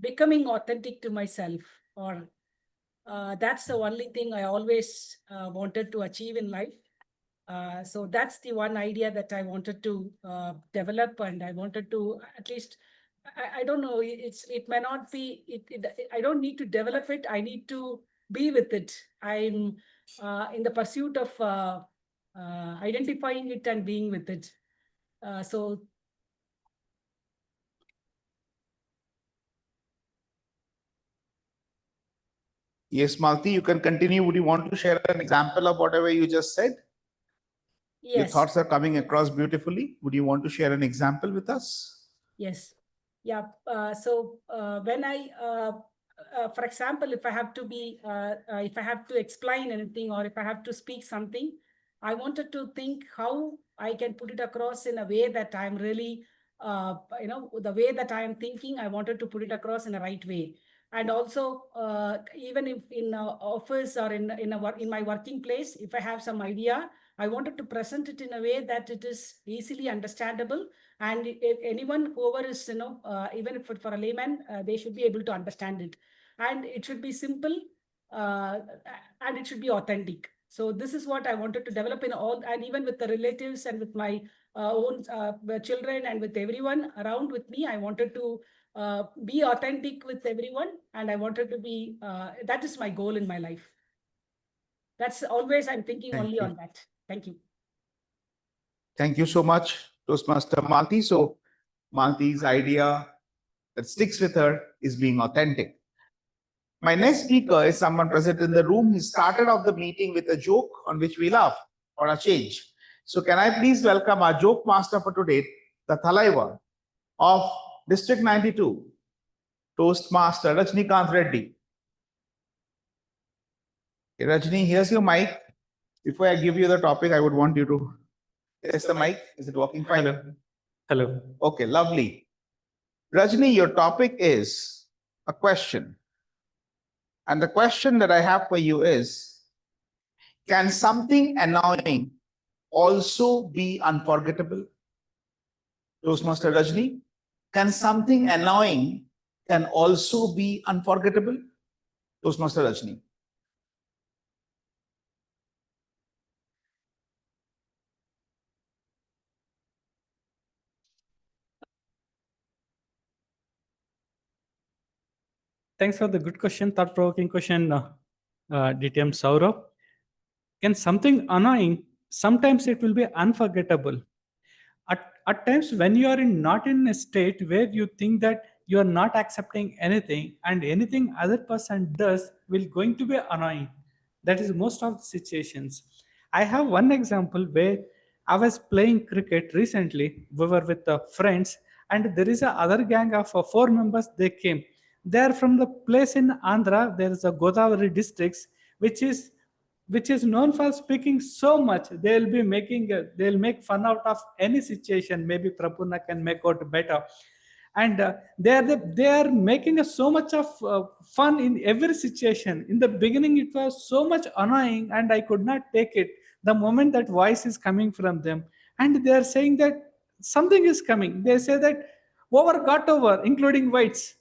becoming authentic to myself, or that's the only thing I always wanted to achieve in life. So that's the one idea that I wanted to develop, and I wanted to at least, I don't know, it may not be, I don't need to develop it, I need to be with it. I'm in the pursuit of identifying it and being with it. So Yes, Malti, you can continue. Would you want to share an example of whatever you just said? yes. Your thoughts are coming across beautifully. Would you want to share an example with us? Yes. Yeah. So when I, for example, if I have to be, if I have to explain anything, or if I have to speak something, I wanted to think how I can put it across in a way that I'm really, the way that I am thinking, I wanted to put it across in a right way. And also, even if in office or in my working place, if I have some idea, I wanted to present it in a way that it is easily understandable, and if anyone, whoever is, even if for a layman, they should be able to understand it, and it should be simple, uh, and it should be authentic. So this is what I wanted to develop in all, and even with the relatives and with my own children and with everyone around with me, I wanted to be authentic with everyone, and I wanted to be, that is my goal in my life. That's always, I'm thinking Thank only you. on that. Thank you. Thank you so much, Toastmaster Malti. So Malti's idea that sticks with her is being authentic. My next speaker is someone present in the room. He started off the meeting with a joke on which we laugh for a change. So can I please welcome our joke master for today, the Thalaiva of District 92, Toastmaster Rajnikant Reddy. Okay, Rajni, here's your mic. Before I give you the topic, I would want you to test the mic. Is it working fine? Hello. Hello. Okay, lovely. Rajni, your topic is a question. And the question that I have for you is, can something annoying also be unforgettable? Toastmaster Rajni, can something annoying can also be unforgettable? Toastmaster Rajni. Thanks for the good question, thought-provoking question, DTM Saurabh. Can something annoying, sometimes it will be unforgettable. At times when you are not in a state where you think that you are not accepting anything, and anything other person does will going to be annoying. That is most of the situations. I have one example where I was playing cricket recently. We were with friends, and there is a other gang of 4 members. They came. They are from the place in Andhra. There is a Godavari districts, which is known for speaking so much. They'll be making they'll make fun out of any situation. Maybe Prapurna can make out better. And they are making so much of fun in every situation. In the beginning it was so much annoying, and I could not take it the moment that voice is coming from them. And they are saying that something is coming. They say that over got over, including whites,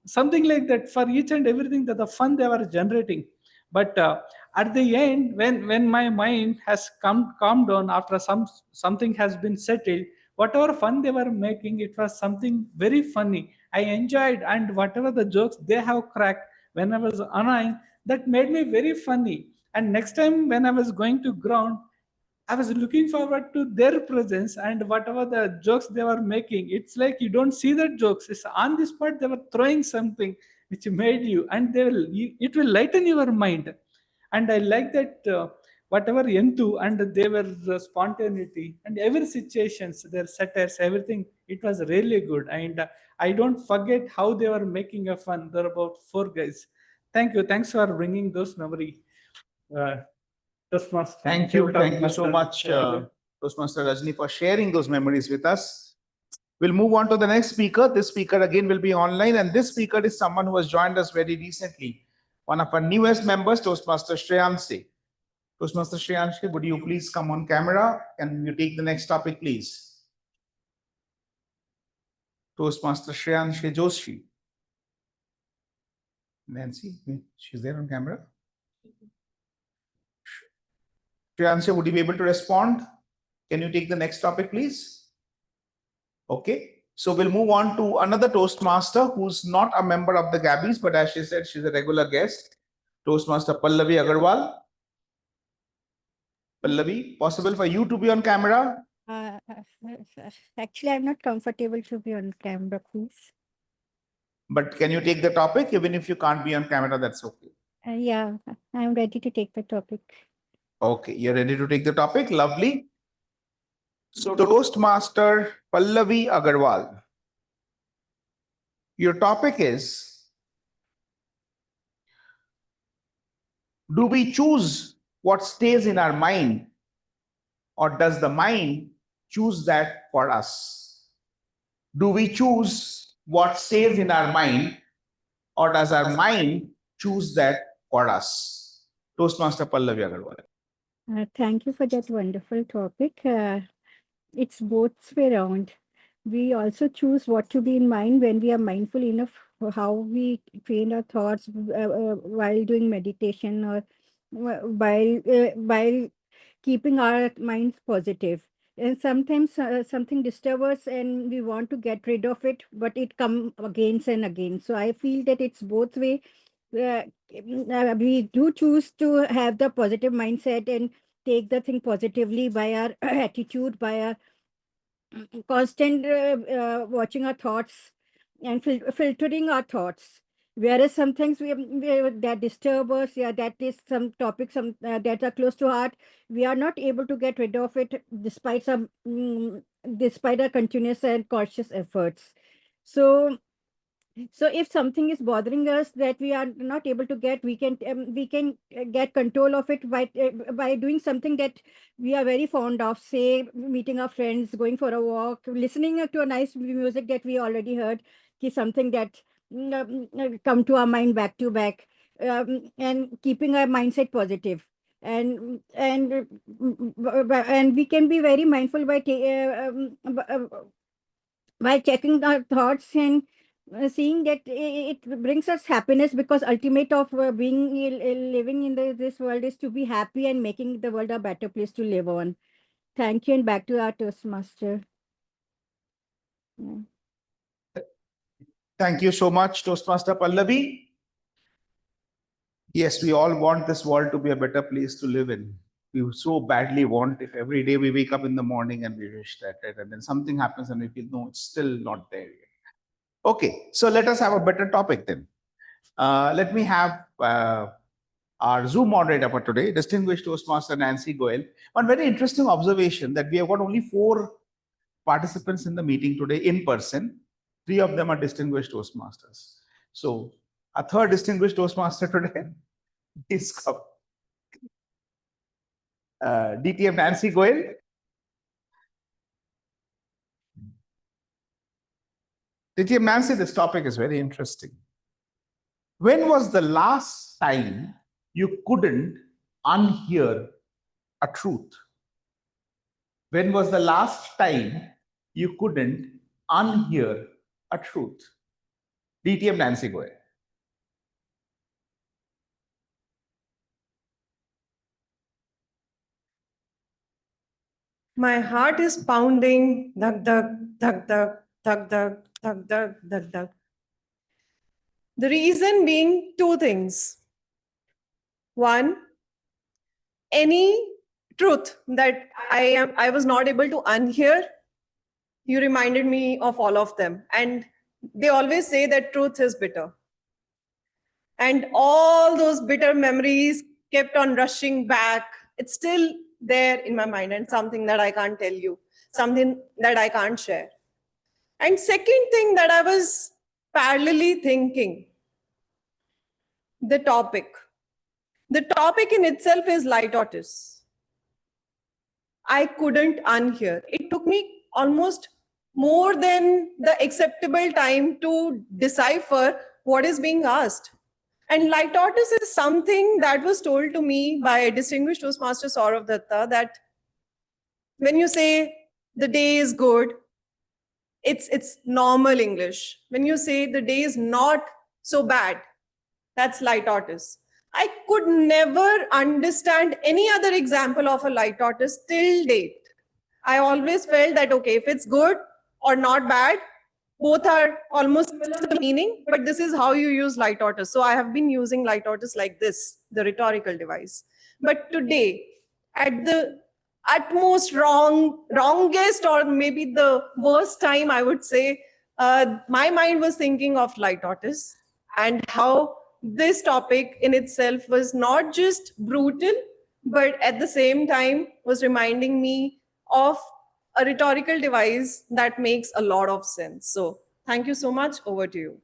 something like that, for each and everything, that the fun they were generating. But at the end, when my mind has calmed down after something has been settled, whatever fun they were making, it was something very funny. I enjoyed, and whatever the jokes they have cracked when I was annoying, that made me very funny. And next time when I was going to ground, I was looking forward to their presence, and whatever the jokes they were making, it's like you don't see the jokes. It's on the spot they were throwing something which made you, and it will lighten your mind. And I like that whatever Yentu, and they were the spontaneity and every situations, their satires, everything. It was really good, and I don't forget how they were making a fun. There are about 4 guys. Thank you. Thanks for bringing those memory. Thank you so much, Toastmaster Rajni, for sharing those memories with us. We'll move on to the next speaker. This speaker again will be online, and this speaker is someone who has joined us very recently. One of our newest members, Toastmaster Shreyanshi. Toastmaster Shreyanshi, would you please come on camera? Can you take the next topic, please? Toastmaster Shreyanshi Joshi. Nancy, she's there on camera. Shreyanshi, would you be able to respond? Can you take the next topic, please? Okay. So we'll move on to another Toastmaster who's not a member of the Gabbys, but as she said, she's a regular guest. Toastmaster Pallavi Agarwal. Pallavi, possible for you to be on camera? Actually, I'm not comfortable to be on camera, please. But can you take the topic? Even if you can't be on camera, that's okay. Yeah, I'm ready to take the topic. Okay, you're ready to take the topic? Lovely. So Toastmaster Pallavi Agarwal, your topic is, do we choose what stays in our mind, or does the mind choose that for us? Do we choose what stays in our mind, or does our mind choose that for us? Toastmaster Pallavi Agarwal. Thank you for that wonderful topic. It's both way around. We also choose what to be in mind when we are mindful enough how we train our thoughts while doing meditation, or while keeping our minds positive. And sometimes something disturbs us and we want to get rid of it, but it comes again and again. So I feel that it's both way. We do choose to have the positive mindset and take the thing positively by our attitude, by our constant watching our thoughts and filtering our thoughts. Whereas some things that disturb us, yeah, that is some topics that are close to heart, we are not able to get rid of it despite despite our continuous and cautious efforts. So if something is bothering us that we are not able to get, we can get control of it by doing something that we are very fond of, say meeting our friends, going for a walk, listening to a nice music that we already heard, something that come to our mind back to back, and keeping our mindset positive. And we can be very mindful by checking our thoughts and seeing that it brings us happiness, because ultimate of being living in this world is to be happy and making the world a better place to live on. Thank you, and back to our Toastmaster. Yeah. Thank you so much, Toastmaster Pallavi. Yes, we all want this world to be a better place to live in. We so badly want, if every day we wake up in the morning and we wish that, right? And then something happens and we feel, no, it's still not there yet. Okay, so let us have a better topic then. Let me have our Zoom moderator for today, distinguished Toastmaster Nancy Goel. One very interesting observation that we have got only 4 participants in the meeting today in person. 3 of them are distinguished Toastmasters. So a third distinguished Toastmaster today is DTM Nancy Goel. DTM Nancy, this topic is very interesting. When was the last time you couldn't unhear a truth? When was the last time you couldn't unhear a truth? DTM Nancy Goel. My heart is pounding, thug, thug, thug, thug, thug, thug, thug, thug, thug, thug. The reason being 2 things. One, any truth that I was not able to unhear, you reminded me of all of them. And they always say that truth is bitter. And all those bitter memories kept on rushing back It's still there in my mind and something that I can't tell you, something that I can't share. And second thing that I was parallelly thinking, the topic. The topic in itself is light tortoise. I couldn't unhear. It took me almost more than the acceptable time to decipher what is being asked. And light tortoise is something that was told to me by a distinguished Toastmaster Saurav Datta, that when you say the day is good, it's normal English. When you say the day is not so bad, that's light tortoise. I could never understand any other example of a light tortoise till date. I always felt that, okay, if it's good or not bad, both are almost the meaning, but this is how you use light tortoise. So I have been using light tortoise like this, the rhetorical device. But today, at the utmost wrongest or maybe the worst time, I would say, my mind was thinking of light tortoise and how this topic in itself was not just brutal, but at the same time was reminding me of a rhetorical device that makes a lot of sense. So thank you so much. Over to you.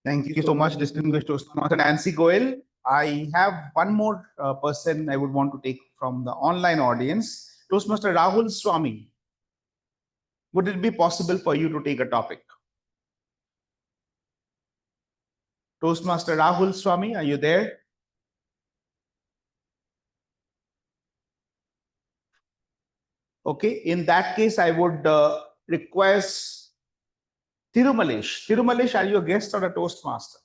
Thank you so much, distinguished Toastmaster Nancy Goel. I have one more person I would want to take from the online audience, Toastmaster Rahul Swami. Would it be possible for you to take a topic? Toastmaster Rahul Swami, are you there? Okay, in that case, I would request Tirumalesh. Tirumalesh, are you a guest or a Toastmaster?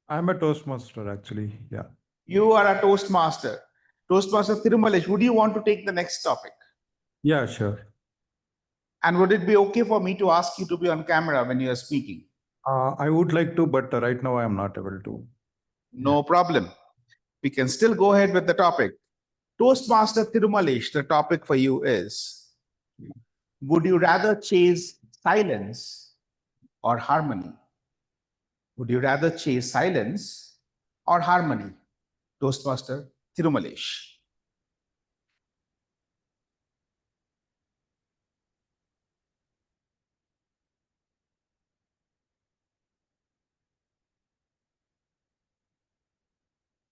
I'm a Toastmaster, actually. Yeah. You are a Toastmaster. Toastmaster Tirumalesh, would you want to take the next topic? Yeah, sure. And would it be okay for me to ask you to be on camera when you are speaking? I would like to, but right now I am not able to. No problem. We can still go ahead with the topic. Toastmaster Tirumalesh, the topic for you is, would you rather chase silence or harmony? Would you rather chase silence or harmony? Toastmaster Tirumalesh.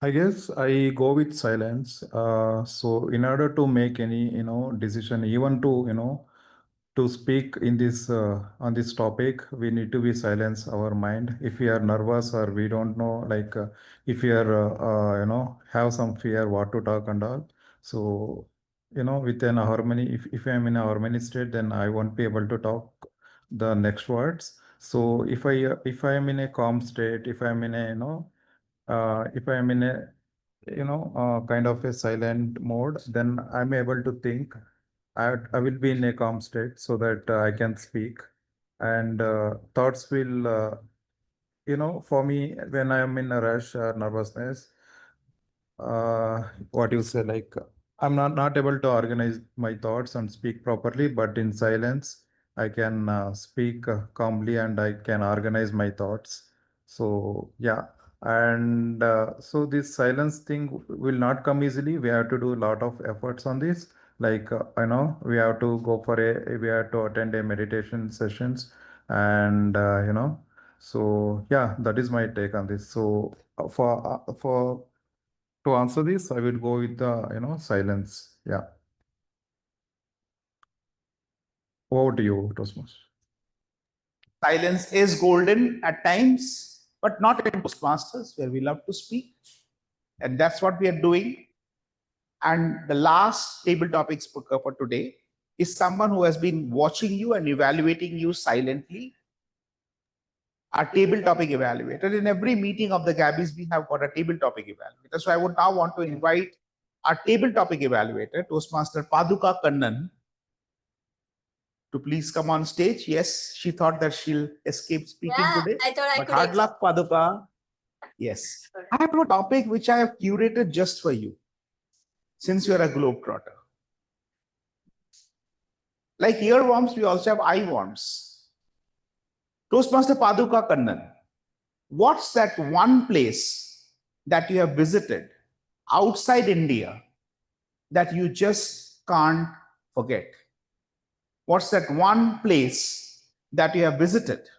I guess I go with silence. So in order to make any, decision, even to speak in this on this topic, we need to be silence our mind. If we are nervous or we don't know, like if we are, have some fear what to talk and all. So, within a harmony, if I'm in a harmony state, then I won't be able to talk the next words. So if I am in a calm state, if I'm in a, if I'm in a, kind of a silent mode, then I'm able to think. I will be in a calm state so that I can speak, and thoughts will, for me, when I am in a rush or nervousness, what you say, like I'm not able to organize my thoughts and speak properly, but in silence, I can speak calmly and I can organize my thoughts. So yeah, and so this silence thing will not come easily. We have to do a lot of efforts on this. Like we have to go for we have to attend a meditation sessions, and so yeah, that is my take on this. So for to answer this, I will go with the silence. Yeah. Over to you, Tosmos. Silence is golden at times, but not in Toastmasters, where we love to speak. And that's what we are doing. And the last table topic speaker for today is someone who has been watching you and evaluating you silently. Our table topic evaluator. In every meeting of the Gabbys, we have got a table topic evaluator. So I would now want to invite our table topic evaluator, Toastmaster Paduka Kannan, to please come on stage. Yes, she thought that she'll escape speaking today. I thought I but could hard luck, Paduka. Yes. I have a topic which I have curated just for you, since you're a globetrotter. Like earworms, we also have eye worms. Toastmaster Paduka Kannan, what's that one place that you have visited outside India that you just can't forget? What's that one place that you have visited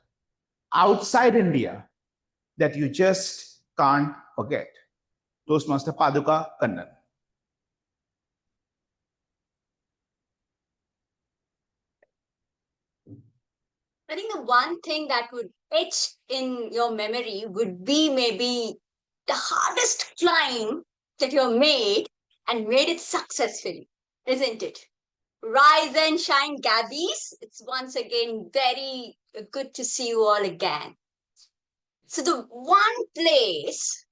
outside India that you just can't forget? Toastmaster Paduka Kannan. I think the one thing that would etch in your memory would be maybe the hardest climb that you made and made it successfully, isn't it? Rise and shine, Gabbys. It's once again very good to see you all again. So the one place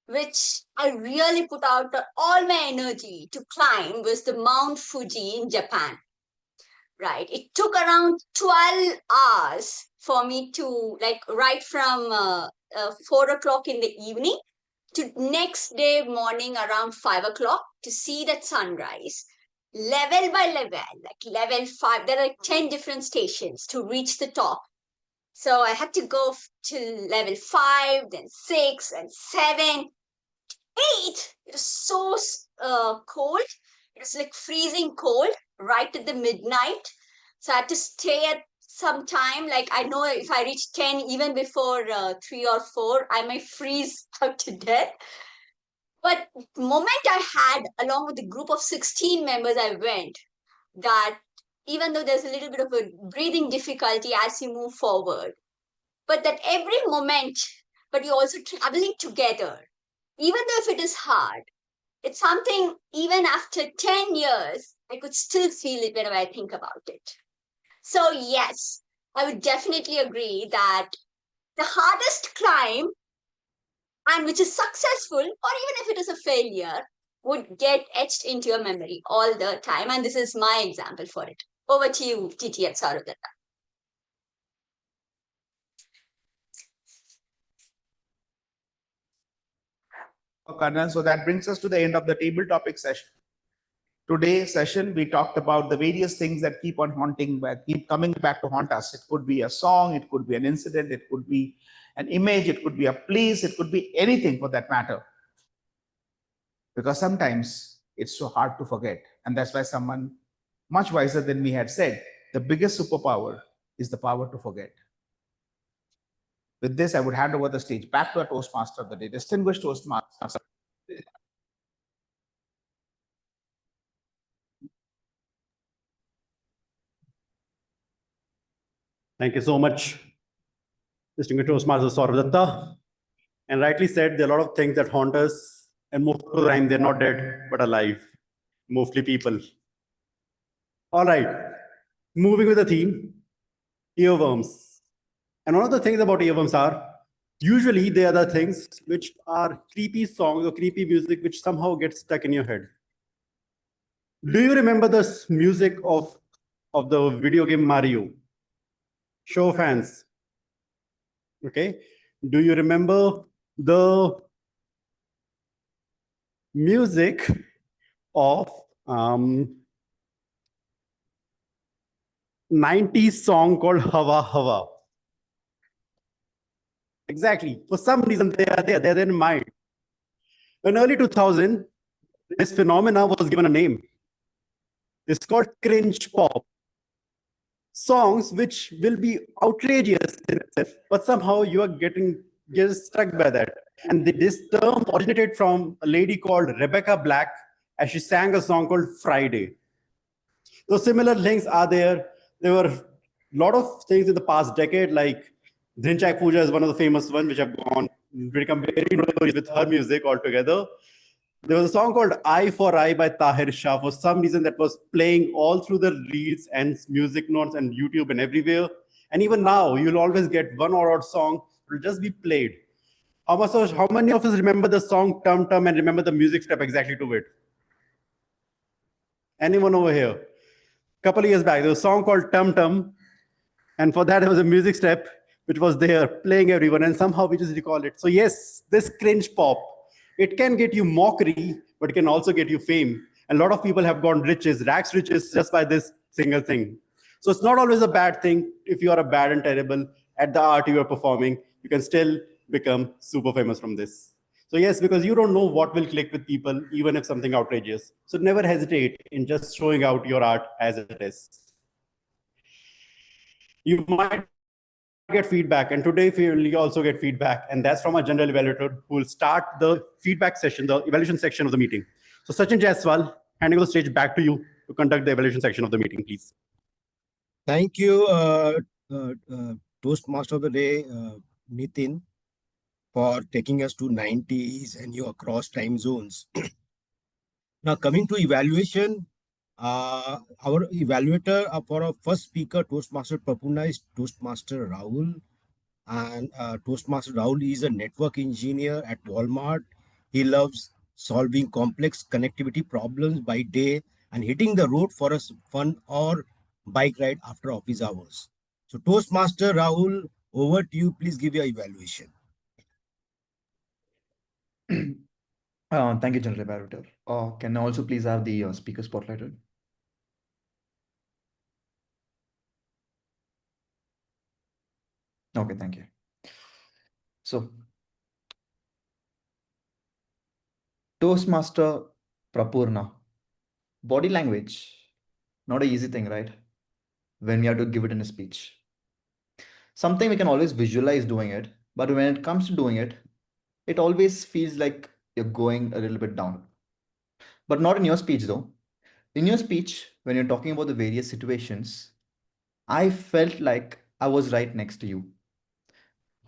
which I really put out all my energy to climb was the Mount Fuji in Japan. Right. It took around 12 hours for me to right from 4 o'clock in the evening to next day morning around 5 o'clock to see that sunrise level by level, like level 5. There are 10 different stations to reach the top. So I had to go to level 5, then 6 and 7, 8. It was so cold. It was like freezing cold right at the midnight. So I had to stay at some time. Like I know if I reach 10, even before 3 or 4, I might freeze out to death. But the moment I had, along with a group of 16 members, I went, that even though there's a little bit of a breathing difficulty as you move forward, but that every moment, but you're also traveling together, even though if it is hard, it's something even after 10 years, I could still feel it whenever I think about it. So yes, I would definitely agree that the hardest climb, and which is successful, or even if it is a failure, would get etched into your memory all the time. And this is my example for it. Over to you, TT and Sarudata. Kannan, so that brings us to the end of the table topic session. Today's session, we talked about the various things that keep on haunting, keep coming back to haunt us. It could be a song, it could be an incident, it could be an image, it could be a place, it could be anything for that matter. Because sometimes it's so hard to forget. And that's why someone much wiser than me had said, the biggest superpower is the power to forget. With this, I would hand over the stage back to our Toastmaster of the day, distinguished Toastmaster. Thank you so much, distinguished Toastmaster Saurabh. And rightly said, there are a lot of things that haunt us, and most of the time they're not dead, but alive, mostly people. All right, moving with the theme, earworms. And one of the things about earworms are, usually they are the things which are creepy songs or creepy music which somehow gets stuck in your head. Do you remember this music of the video game Mario? Show of hands. Okay. Do you remember the music of 90s song called Hawa Hawa? Exactly. For some reason, they're there in mind. In early 2000, this phenomena was given a name. It's called cringe pop. Songs which will be outrageous in itself, but somehow you are getting struck by that. And this term originated from a lady called Rebecca Black, as she sang a song called Friday. So similar things are there. There were a lot of things in the past decade, like Dhinchak Puja is one of the famous ones, which have become very notorious with her music altogether. There was a song called Eye for Eye by Tahir Shah. For some reason, that was playing all through the reels and music notes and YouTube and everywhere. And even now, you'll always get one or odd song will just be played. How many of us remember the song Tum Tum and remember the music step exactly to it? Anyone over here? A couple of years back, there was a song called Tum Tum. And for that, there was a music step which was there playing everyone. And somehow we just recall it. So yes, this cringe pop, it can get you mockery, but it can also get you fame. And a lot of people have gone rags riches just by this single thing. So it's not always a bad thing. If you are a bad and terrible at the art you are performing, you can still become super famous from this. So yes, because you don't know what will click with people, even if something outrageous. So never hesitate in just showing out your art as it is. You might get feedback, and today you also get feedback, and that's from a general evaluator who will start the feedback session, the evaluation section of the meeting. So Sachin Jaiswal, handing over the stage back to you to conduct the evaluation section of the meeting, please. Thank you, Toastmaster of the Day, Nitin, for taking us to 90s and your across time zones. Now, coming to evaluation, our evaluator for our first speaker, Toastmaster Papuna, is Toastmaster Rahul. And Toastmaster Rahul is a network engineer at Walmart. He loves solving complex connectivity problems by day and hitting the road for a fun or bike ride after office hours. So, Toastmaster Rahul, over to you. Please give your evaluation. Thank you, General Evaluator. Can I also please have the speaker spotlighted? Okay, thank you. So, Toastmaster Prapurna. Body language, not an easy thing, right? When we have to give it in a speech. Something we can always visualize doing it, but when it comes to doing it, it always feels like you're going a little bit down. But not in your speech, though. In your speech, when you're talking about the various situations, I felt like I was right next to you.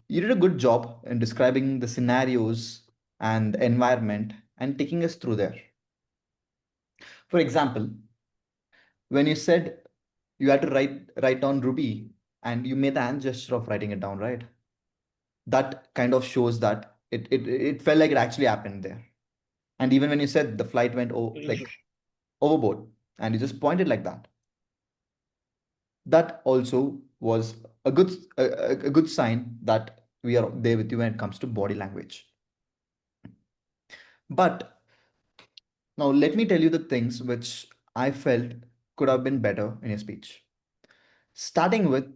You did a good job in describing the scenarios and the environment and taking us through there. For example, when you said you had to write down Ruby and you made the hand gesture of writing it down, right? That kind of shows that it felt like it actually happened there. And even when you said the flight went like overboard and you just pointed like that, that also was a good sign that we are there with you when it comes to body language. But now let me tell you the things which I felt could have been better in your speech. Starting with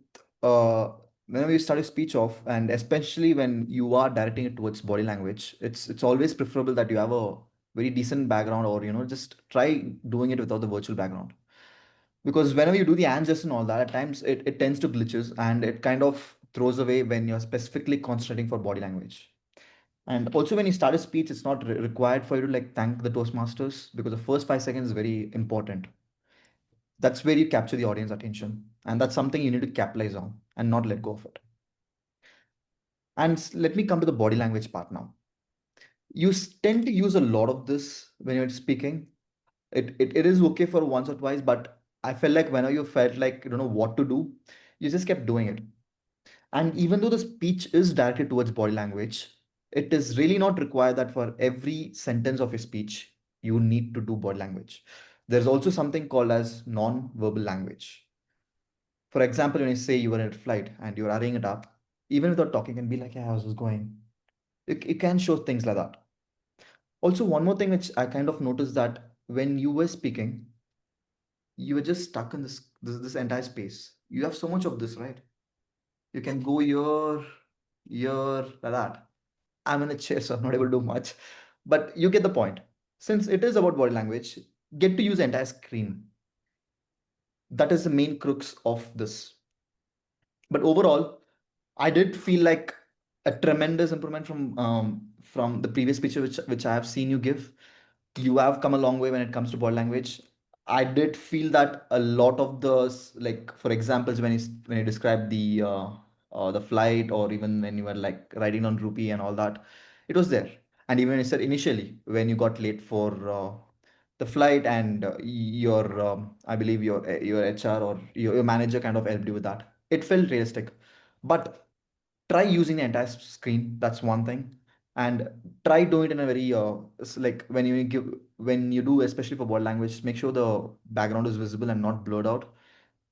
whenever you start a speech off, and especially when you are directing it towards body language, it's always preferable that you have a very decent background, or just try doing it without the virtual background. Because whenever you do the hand gesture and all that, at times it tends to glitches and it kind of throws away when you're specifically concentrating for body language. And also when you start a speech, it's not required for you to like thank the Toastmasters, because the first 5 seconds is very important. That's where you capture the audience attention, and that's something you need to capitalize on and not let go of it. And let me come to the body language part now. You tend to use a lot of this when you're speaking. It is okay for once or twice, but I felt like whenever you felt like you don't know what to do, you just kept doing it. And even though the speech is directed towards body language, it is really not required that for every sentence of your speech you need to do body language. There's also something called as non-verbal language. For example, when you say you were in a flight and you're hurrying it up, even without talking, and be like, yeah, how's this going? You can show things like that. Also, one more thing which I kind of noticed, that when you were speaking, you were just stuck in this entire space. You have so much of this, right? You can go here, like that. I'm in a chair, so I'm not able to do much. But you get the point. Since it is about body language, get to use the entire screen. That is the main crux of this. But overall, I did feel like a tremendous improvement from the previous picture which I have seen you give. You have come a long way when it comes to body language. I did feel that a lot of those, like for examples, when you described the flight, or even when you were like riding on Rupee and all that, it was there. And even when you said initially when you got late for the flight, and your I believe your HR or your manager kind of helped you with that. It felt realistic, but try using the entire screen. That's one thing. And try doing it in a very like when you do, especially for body language, make sure the background is visible and not blurred out.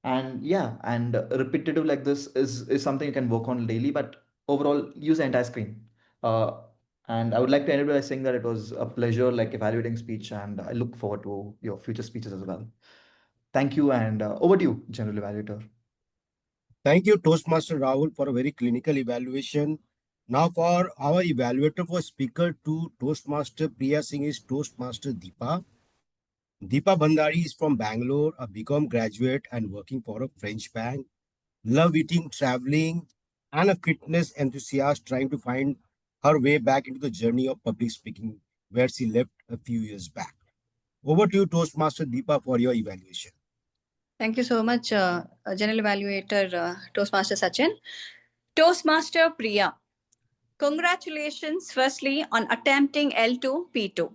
And yeah, and repetitive like this is something you can work on daily, but overall use the entire screen. uh, and I would like to end by saying that it was a pleasure like evaluating speech, and I look forward to your future speeches as well. Thank you, and over to you, General Evaluator. Thank you, Toastmaster Rahul, for a very clinical evaluation. Now for our evaluator for speaker 2, Toastmaster Priya Singh is Toastmaster Deepa. Deepa Bandari is from Bangalore, a BCom graduate and working for a French bank. Love eating, traveling, and a fitness enthusiast trying to find her way back into the journey of public speaking, where she left a few years back. Over to you, Toastmaster Deepa, for your evaluation. Thank you so much, General Evaluator Toastmaster Sachin. Toastmaster Priya, congratulations firstly on attempting L2 P2.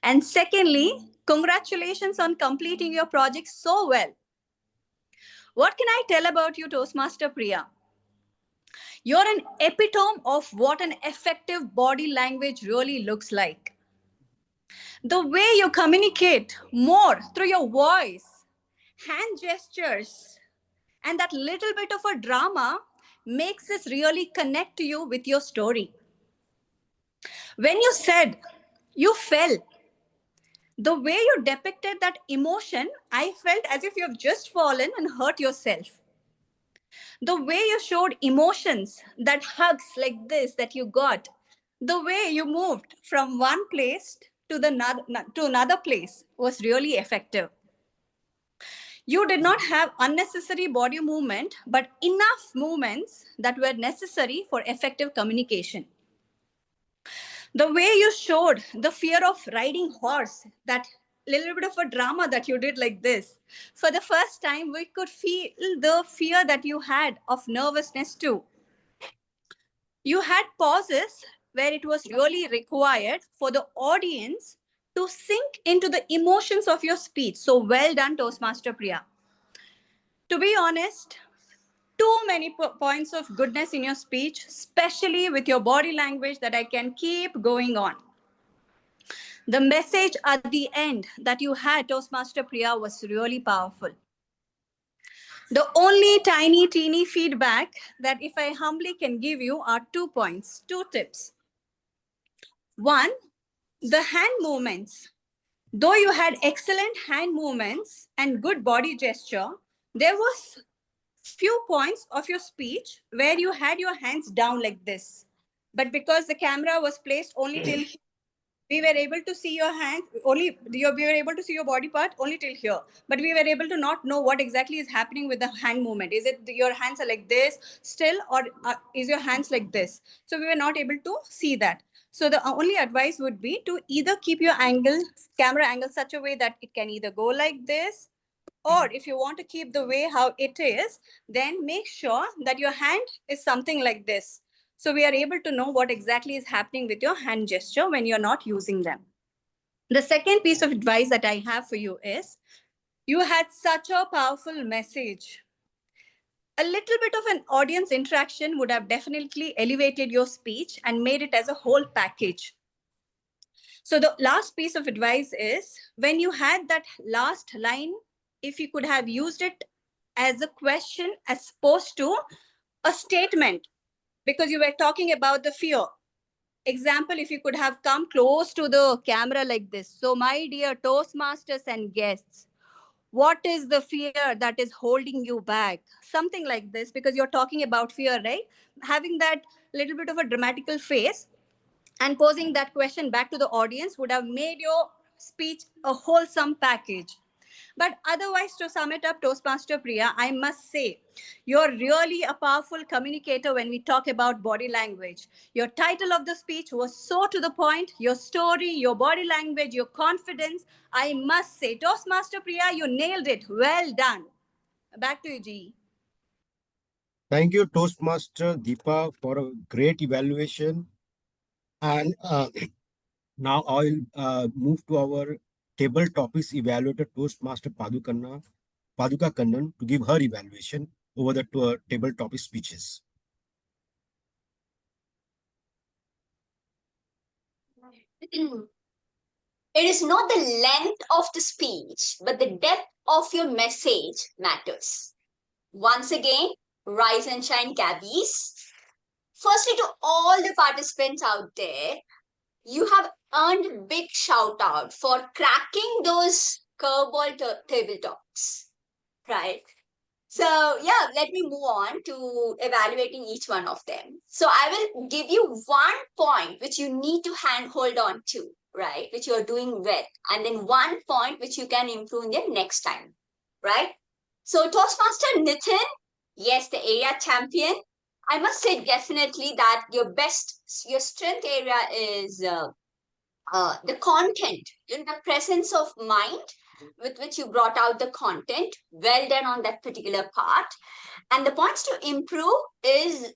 And secondly, congratulations on completing your project so well. What can I tell about you, Toastmaster Priya? You're an epitome of what an effective body language really looks like. The way you communicate more through your voice, hand gestures, and that little bit of a drama makes us really connect to you with your story. When you said you fell, the way you depicted that emotion, I felt as if you've just fallen and hurt yourself. The way you showed emotions, that hugs like this that you got, the way you moved from one place to another place was really effective. You did not have unnecessary body movement, but enough movements that were necessary for effective communication. The way you showed the fear of riding horse, that little bit of a drama that you did like this, for the first time we could feel the fear that you had of nervousness too. You had pauses where it was really required for the audience to sink into the emotions of your speech. So well done, Toastmaster Priya. To be honest, too many points of goodness in your speech, especially with your body language, that I can keep going on. The message at the end that you had, Toastmaster Priya, was really powerful. The only tiny, teeny feedback that if I humbly can give you are 2 points, 2 tips. One, the hand movements. Though you had excellent hand movements and good body gesture, there was few points of your speech where you had your hands down like this. But because the camera was placed only till we were able to see your hands only, we were able to see your body part only till here. But we were able to not know what exactly is happening with the hand movement. Is it your hands are like this still, or is your hands like this? So we were not able to see that. So the only advice would be to either keep your camera angle such a way that it can either go like this, or if you want to keep the way how it is, then make sure that your hand is something like this. So we are able to know what exactly is happening with your hand gesture when you're not using them. The second piece of advice that I have for you is, you had such a powerful message. A little bit of an audience interaction would have definitely elevated your speech and made it as a whole package. So the last piece of advice is, when you had that last line, if you could have used it as a question as opposed to a statement, because you were talking about the fear. Example, if you could have come close to the camera like this. So my dear Toastmasters and guests, what is the fear that is holding you back? Something like this, because you're talking about fear, right? Having that little bit of a dramatical face and posing that question back to the audience would have made your speech a wholesome package. But otherwise, to sum it up, Toastmaster Priya, I must say, you're really a powerful communicator when we talk about body language. Your title of the speech was so to the point, your story, your body language, your confidence. I must say, Toastmaster Priya, you nailed it. Well done. Back to you, G. Thank you, Toastmaster Deepa, for a great evaluation. And now I'll move to our table topics evaluator, Toastmaster Paduka Kannan, to give her evaluation over the table topic speeches. It is not the length of the speech, but the depth of your message matters. Once again, rise and shine, Gabbys. Firstly, to all the participants out there, you have earned a big shout out for cracking those curveball table talks, right? So yeah, let me move on to evaluating each one of them. So I will give you 1 point which you need to hold on to, right? Which you are doing well. And then 1 point which you can improve in the next time, right? So Toastmaster Nitin, yes, the area champion. I must say definitely that your strength area is the content, the presence of mind with which you brought out the content. Well done on that particular part. And the points to improve is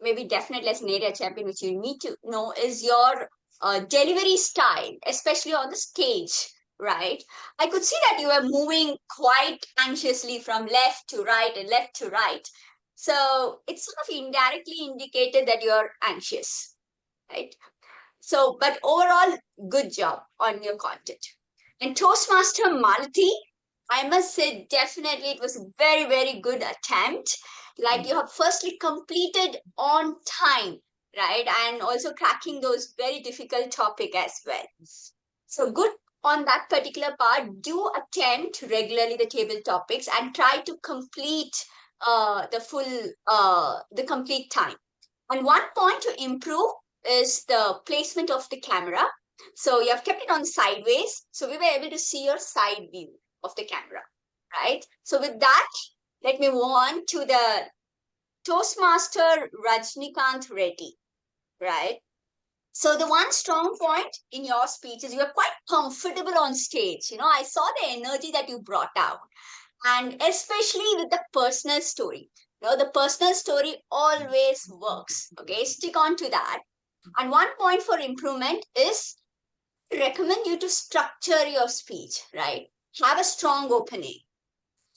maybe definitely as an area champion, which you need to know is your delivery style, especially on the stage, right? I could see that you were moving quite anxiously from left to right and left to right. So it's sort of indirectly indicated that you're anxious, right? So, but overall, good job on your content. And Toastmaster Malati, I must say, definitely it was a very, very good attempt. Like you have firstly completed on time, right? And also cracking those very difficult topic as well. So good on that particular part. Do attempt regularly the table topics and try to complete the complete time. And 1 point to improve is the placement of the camera. So you have kept it on sideways. So we were able to see your side view of the camera, right? So with that, let me move on to the Toastmaster Rajnikant Reddy, right? So the one strong point in your speech is you are quite comfortable on stage. I saw the energy that you brought out, and especially with the personal story. The personal story always works. Okay, stick on to that. And 1 point for improvement is recommend you to structure your speech, right? Have a strong opening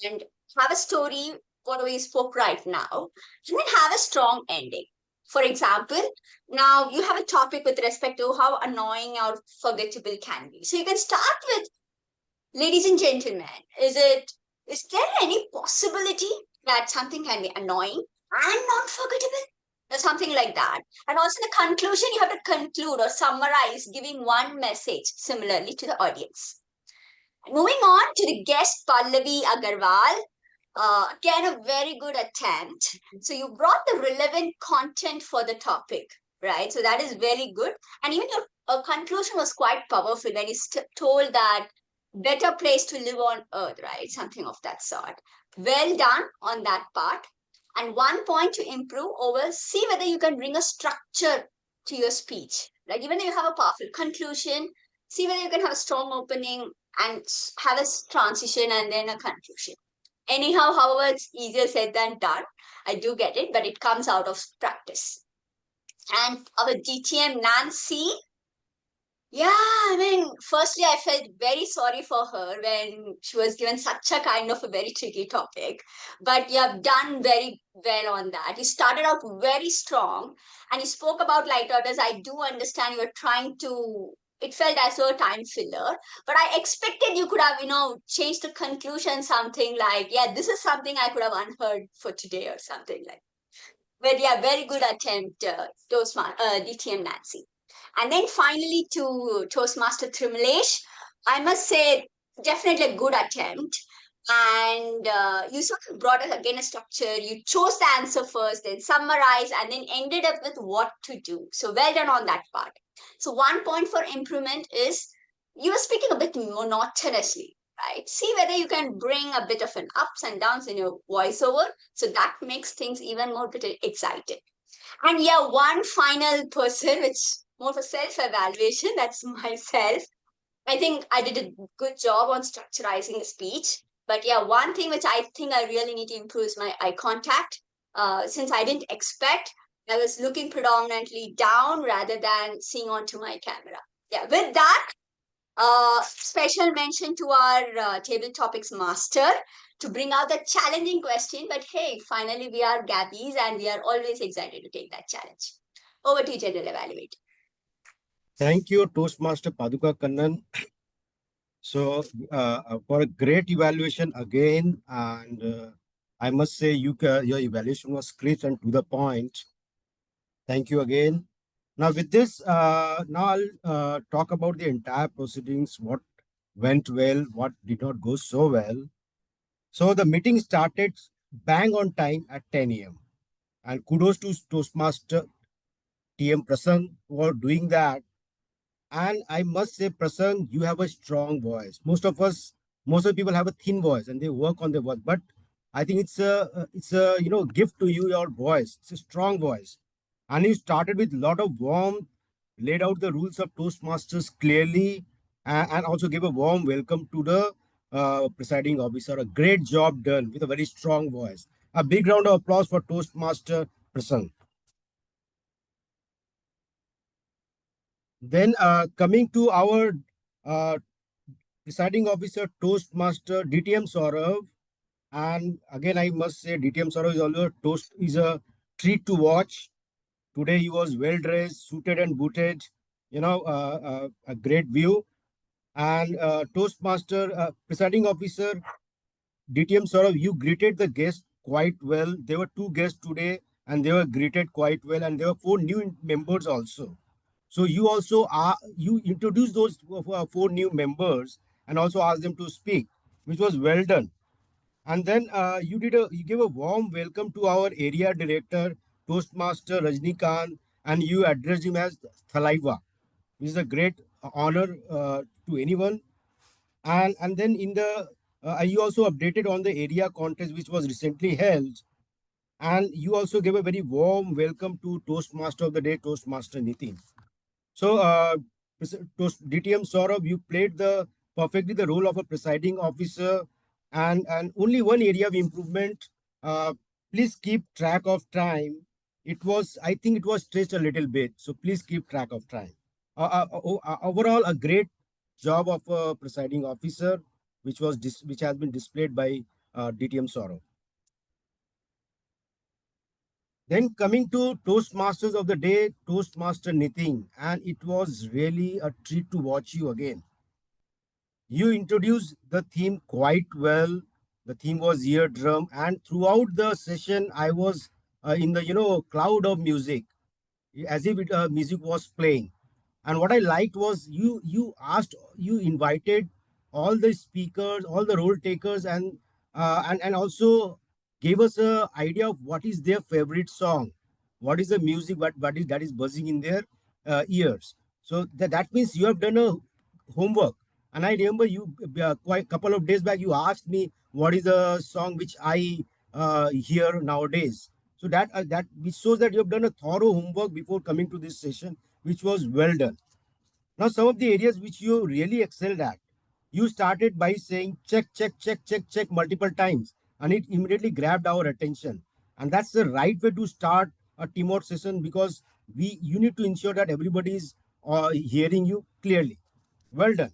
and have a story, what we spoke right now, and then have a strong ending. For example, now you have a topic with respect to how annoying or forgettable can be. So you can start with, ladies and gentlemen, is there any possibility that something can be annoying and not forgettable? Or something like that. And also the conclusion, you have to conclude or summarize, giving one message similarly to the audience. Moving on to the guest Pallavi Agarwal. Again, a very good attempt. So you brought the relevant content for the topic, right? So that is very good. And even your conclusion was quite powerful when you told that better place to live on earth, right? Something of that sort. Well done on that part. And 1 point to improve over, see whether you can bring a structure to your speech. Like even though you have a powerful conclusion, see whether you can have a strong opening and have a transition and then a conclusion. Anyhow, however, it's easier said than done. I do get it, but it comes out of practice. And our DTM Nancy, yeah, I mean, firstly, I felt very sorry for her when she was given such a kind of a very tricky topic. But you have done very well on that. You started out very strong and you spoke about light orders. I do understand you were trying to, it felt as though a time filler, but I expected you could have, changed the conclusion, something like, yeah, this is something I could have unheard for today or something like. But yeah, very good attempt, DTM Nancy. And then finally to Toastmaster Trimalesh, I must say, definitely a good attempt. And you sort of brought us again a structure. You chose the answer first, then summarized, and then ended up with what to do. So well done on that part. So 1 point for improvement is you were speaking a bit monotonously, right? See whether you can bring a bit of an ups and downs in your voiceover. So that makes things even more bit exciting. And yeah, one final person, which more for self-evaluation, that's myself. I think I did a good job on structurizing the speech. But yeah, one thing which I think I really need to improve is my eye contact. Since I didn't expect, I was looking predominantly down rather than seeing onto my camera. Yeah, with that, special mention to our table topics master to bring out the challenging question. But hey, finally we are Gabbys and we are always excited to take that challenge. Over to you, General Evaluator. Thank you, Toastmaster Paduka Kannan. So for a great evaluation again, and I must say your evaluation was crisp and to the point. Thank you again. Now with this, now I'll talk about the entire proceedings, what went well, what did not go so well. So the meeting started bang on time at 10 a.m. And kudos to Toastmaster TM Prasang for doing that. And I must say, Prasang, you have a strong voice. Most of the people have a thin voice and they work on their voice. But I think it's a gift to you, your voice. It's a strong voice. And you started with a lot of warmth, laid out the rules of Toastmasters clearly, and also gave a warm welcome to the presiding officer. A great job done with a very strong voice. A big round of applause for Toastmaster Prasang. Then coming to our presiding officer, Toastmaster DTM Saurav. And again, I must say, DTM Saurav is a treat to watch. Today he was well dressed, suited and booted. A great view. And Toastmaster presiding officer DTM Saurav, you greeted the guests quite well. There were 2 guests today, and they were greeted quite well. And there were 4 new members also. So you also you introduced those 4 new members and also asked them to speak, which was well done. And then you gave a warm welcome to our area director, Toastmaster Rajnikant, and you addressed him as Thalaiva, which is a great honor to anyone. And then in the you also updated on the area contest which was recently held, and you also gave a very warm welcome to Toastmaster of the Day, Toastmaster Nitin. So, DTM Saurabh, you played perfectly the role of a presiding officer, and only one area of improvement. Please keep track of time. I think it was stretched a little bit, so please keep track of time. Overall, a great job of a presiding officer, which has been displayed by DTM Saurabh. Then coming to Toastmasters of the Day, Toastmaster Nitin, and it was really a treat to watch you again. You introduced the theme quite well. The theme was eardrum, and throughout the session, I was in the cloud of music, as if music was playing. And what I liked was you invited all the speakers, all the role takers, and also gave us a idea of what is their favorite song, what is the music that is buzzing in their ears. So that means you have done a homework. And I remember you quite a couple of days back you asked me what is the song which I hear nowadays. So that which shows that you have done a thorough homework before coming to this session, which was well done. Now, some of the areas which you really excelled at, you started by saying check, check, check, check, check multiple times, and it immediately grabbed our attention. And that's the right way to start a teamwork session, because you need to ensure that everybody is hearing you clearly. Well done.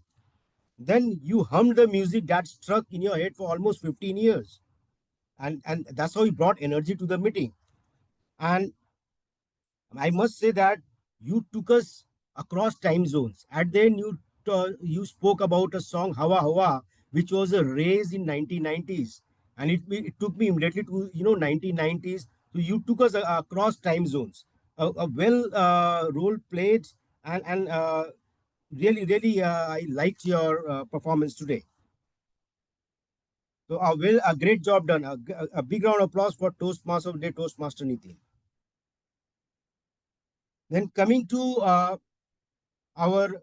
Then you hummed the music that struck in your head for almost 15 years. And that's how you brought energy to the meeting. And I must say that you took us across time zones. At the end, you spoke about a song Hawa Hawa, which was a raise in 1990s, and it took me immediately to 1990s. So you took us across time zones. A well role played, and really I liked your performance today. So a great job done. A big round of applause for Toastmaster of the Day, Toastmaster Nitin. Then coming to our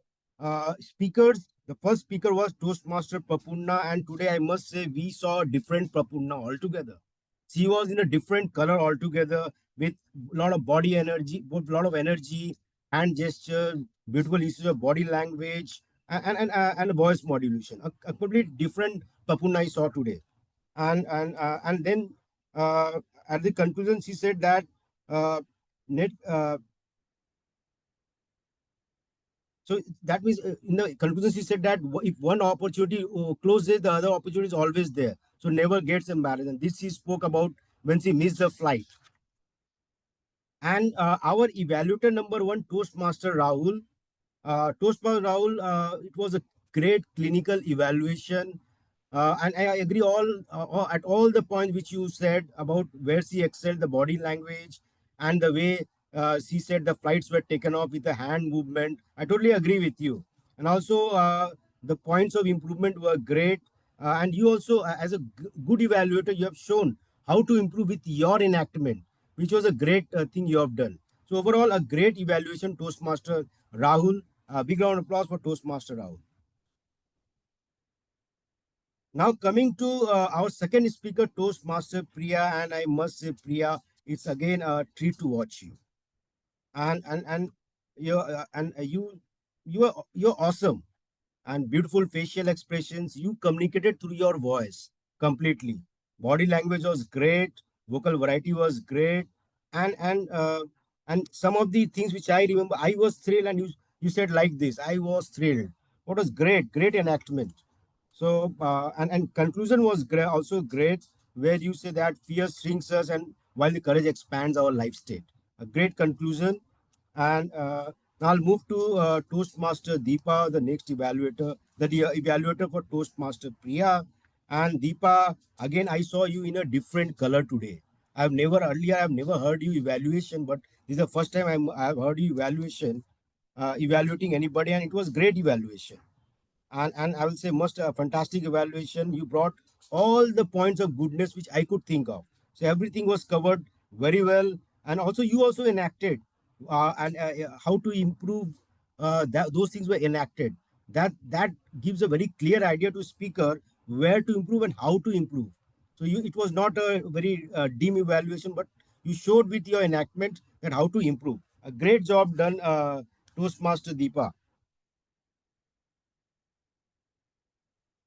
speakers, the first speaker was Toastmaster Prapunna, and today I must say we saw a different Prapunna altogether. She was in a different color altogether, with a lot of body energy, hand gesture, beautiful issues of body language, and voice modulation. A complete different Prapunna I saw today. And then at the conclusion, she said that net. So that means in the conclusion, she said that if one opportunity closes, the other opportunity is always there. So never gets embarrassed. And this she spoke about when she missed the flight. And our evaluator number 1, Toastmaster Rahul. Toastmaster Rahul, it was a great clinical evaluation. And I agree at all the points which you said about where she excelled, the body language and the way she said the flights were taken off with the hand movement. I totally agree with you. And also the points of improvement were great. And you also, as a good evaluator, you have shown how to improve with your enactment, which was a great thing you have done. So overall, a great evaluation, Toastmaster Rahul. Big round of applause for Toastmaster Rahul. Now coming to our second speaker, Toastmaster Priya, and I must say, Priya, it's again a treat to watch you. And you're awesome, and beautiful facial expressions. You communicated through your voice completely. Body language was great. Vocal variety was great, and some of the things which I remember, I was thrilled, and you said like this. I was thrilled. What was great enactment. So and conclusion was great, also great, where you say that fear shrinks us, and while the courage expands our life state. A great conclusion. And now I'll move to Toastmaster Deepa, the next evaluator, the evaluator for Toastmaster Priya. And Deepa, again, I saw you in a different color today. I've never heard you evaluation, but this is the first time I've heard you evaluating anybody, and it was great evaluation. And I will say most fantastic evaluation. You brought all the points of goodness which I could think of. So everything was covered very well, and also you also enacted and how to improve. Those things were enacted. That gives a very clear idea to speaker where to improve and how to improve. So it was not a very dim evaluation, but you showed with your enactment that how to improve. A great job done, Toastmaster Deepa.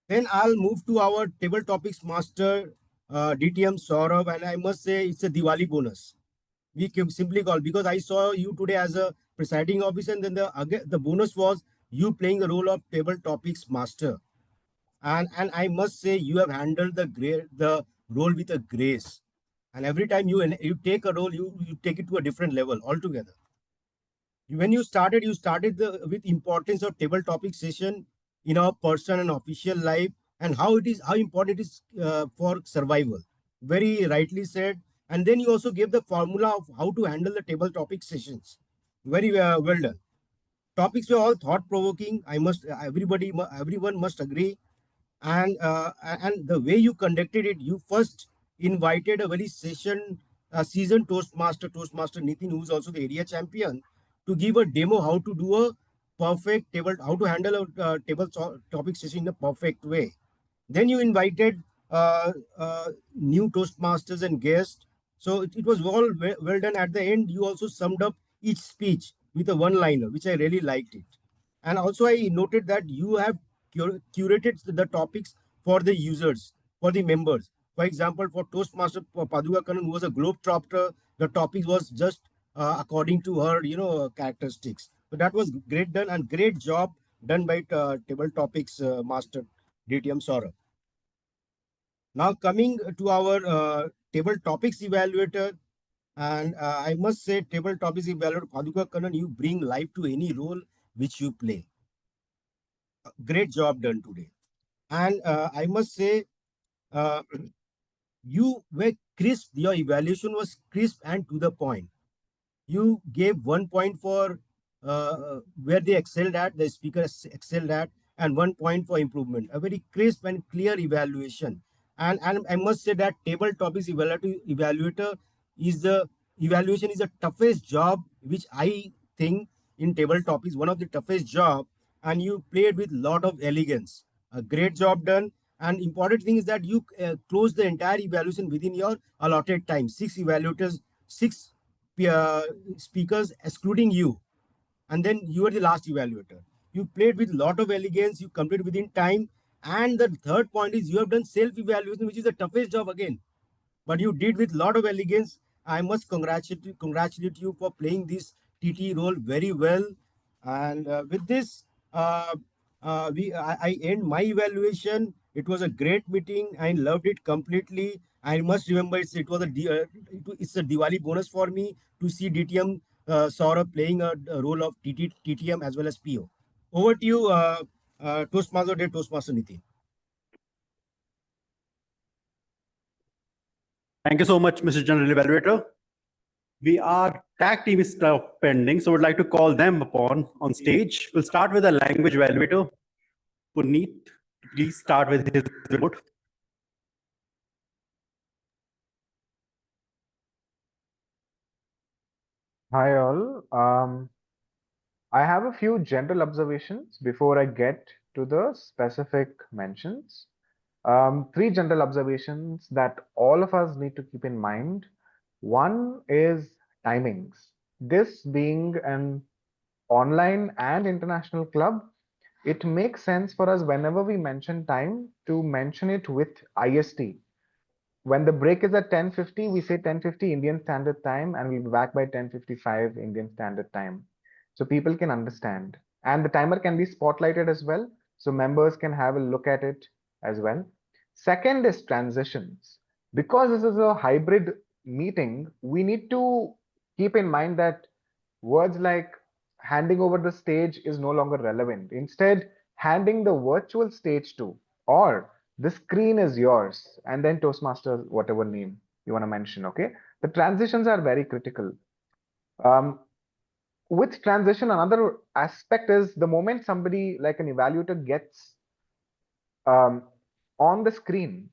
Then I'll move to our table topics master, DTM Saurav, and I must say it's a Diwali bonus. We can simply call, because I saw you today as a presiding officer, and then the bonus was you playing the role of table topics master. And I must say you have handled the role with a grace. And every time you take a role, you take it to a different level altogether. When you started with importance of table topic session in our personal and official life, and how important it is for survival. Very rightly said. And then you also gave the formula of how to handle the table topic sessions. Very well done. Topics were all thought provoking. Everyone must agree. And the way you conducted it, you first invited a very seasoned Toastmaster Nitin, who is also the area champion, to give a demo how to do a perfect table, how to handle a topic session in a perfect way. Then you invited new Toastmasters and guests. So it was all well done. At the end, you also summed up each speech with a one-liner, which I really liked it. And also I noted that you have curated the topics for the users, for the members. For example, for Toastmaster Paduka Kannan, who was a globetrotter, the topic was just according to her, characteristics. So that was great done, and great job done by table topics master DTM Saurabh. Now coming to our table topics evaluator, and I must say table topics evaluator Paduka Kannan, you bring life to any role which you play. Great job done today. And I must say, you were crisp. Your evaluation was crisp and to the point. You gave 1 point for where they excelled at, the speaker excelled at, and 1 point for improvement. A very crisp and clear evaluation. And I must say that table topics evaluator is the evaluation is the toughest job which I think in table topics, one of the toughest job, and you played with lot of elegance. A great job done. And important thing is that you close the entire evaluation within your allotted time. 6 evaluators, 6 speakers excluding you, and then you are the last evaluator. You played with lot of elegance, you completed within time. And the third point is you have done self-evaluation, which is the toughest job again, but you did with lot of elegance. I must congratulate you for playing this TT role very well. And with this, I end my evaluation. It was a great meeting. I loved it completely. I must remember it's a Diwali bonus for me to see DTM Saurabh playing a role of TTM as well as PO. Over to you, Toastmaster Nitin. Thank you so much, Mr. General Evaluator. We are tag team stuff pending, so we'd like to call them upon on stage. We'll start with a language evaluator, Puneet. Please start with his report. Hi all. I have a few general observations before I get to the specific mentions. Three general observations that all of us need to keep in mind. One is timings. This being an online and international club, it makes sense for us whenever we mention time to mention it with IST. When the break is at 10:50, we say 10:50 Indian Standard Time, and we'll be back by 10:55 Indian Standard Time. So people can understand. And the timer can be spotlighted as well, so members can have a look at it as well. Second is transitions. Because this is a hybrid meeting, we need to keep in mind that words like handing over the stage is no longer relevant. Instead, handing the virtual stage to, or the screen is yours, and then Toastmaster, whatever name you want to mention, okay? The transitions are very critical. With transition, another aspect is the moment somebody like an evaluator gets um, on the screen,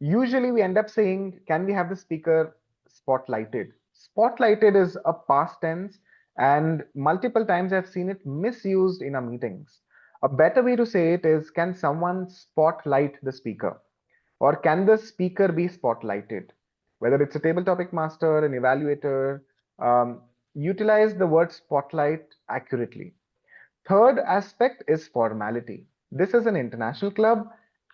usually we end up saying, can we have the speaker spotlighted? Spotlighted is a past tense, and multiple times I've seen it misused in our meetings. A better way to say it is, can someone spotlight the speaker? Or can the speaker be spotlighted? Whether it's a table topic master, an evaluator, utilize the word spotlight accurately. Third aspect is formality. This is an international club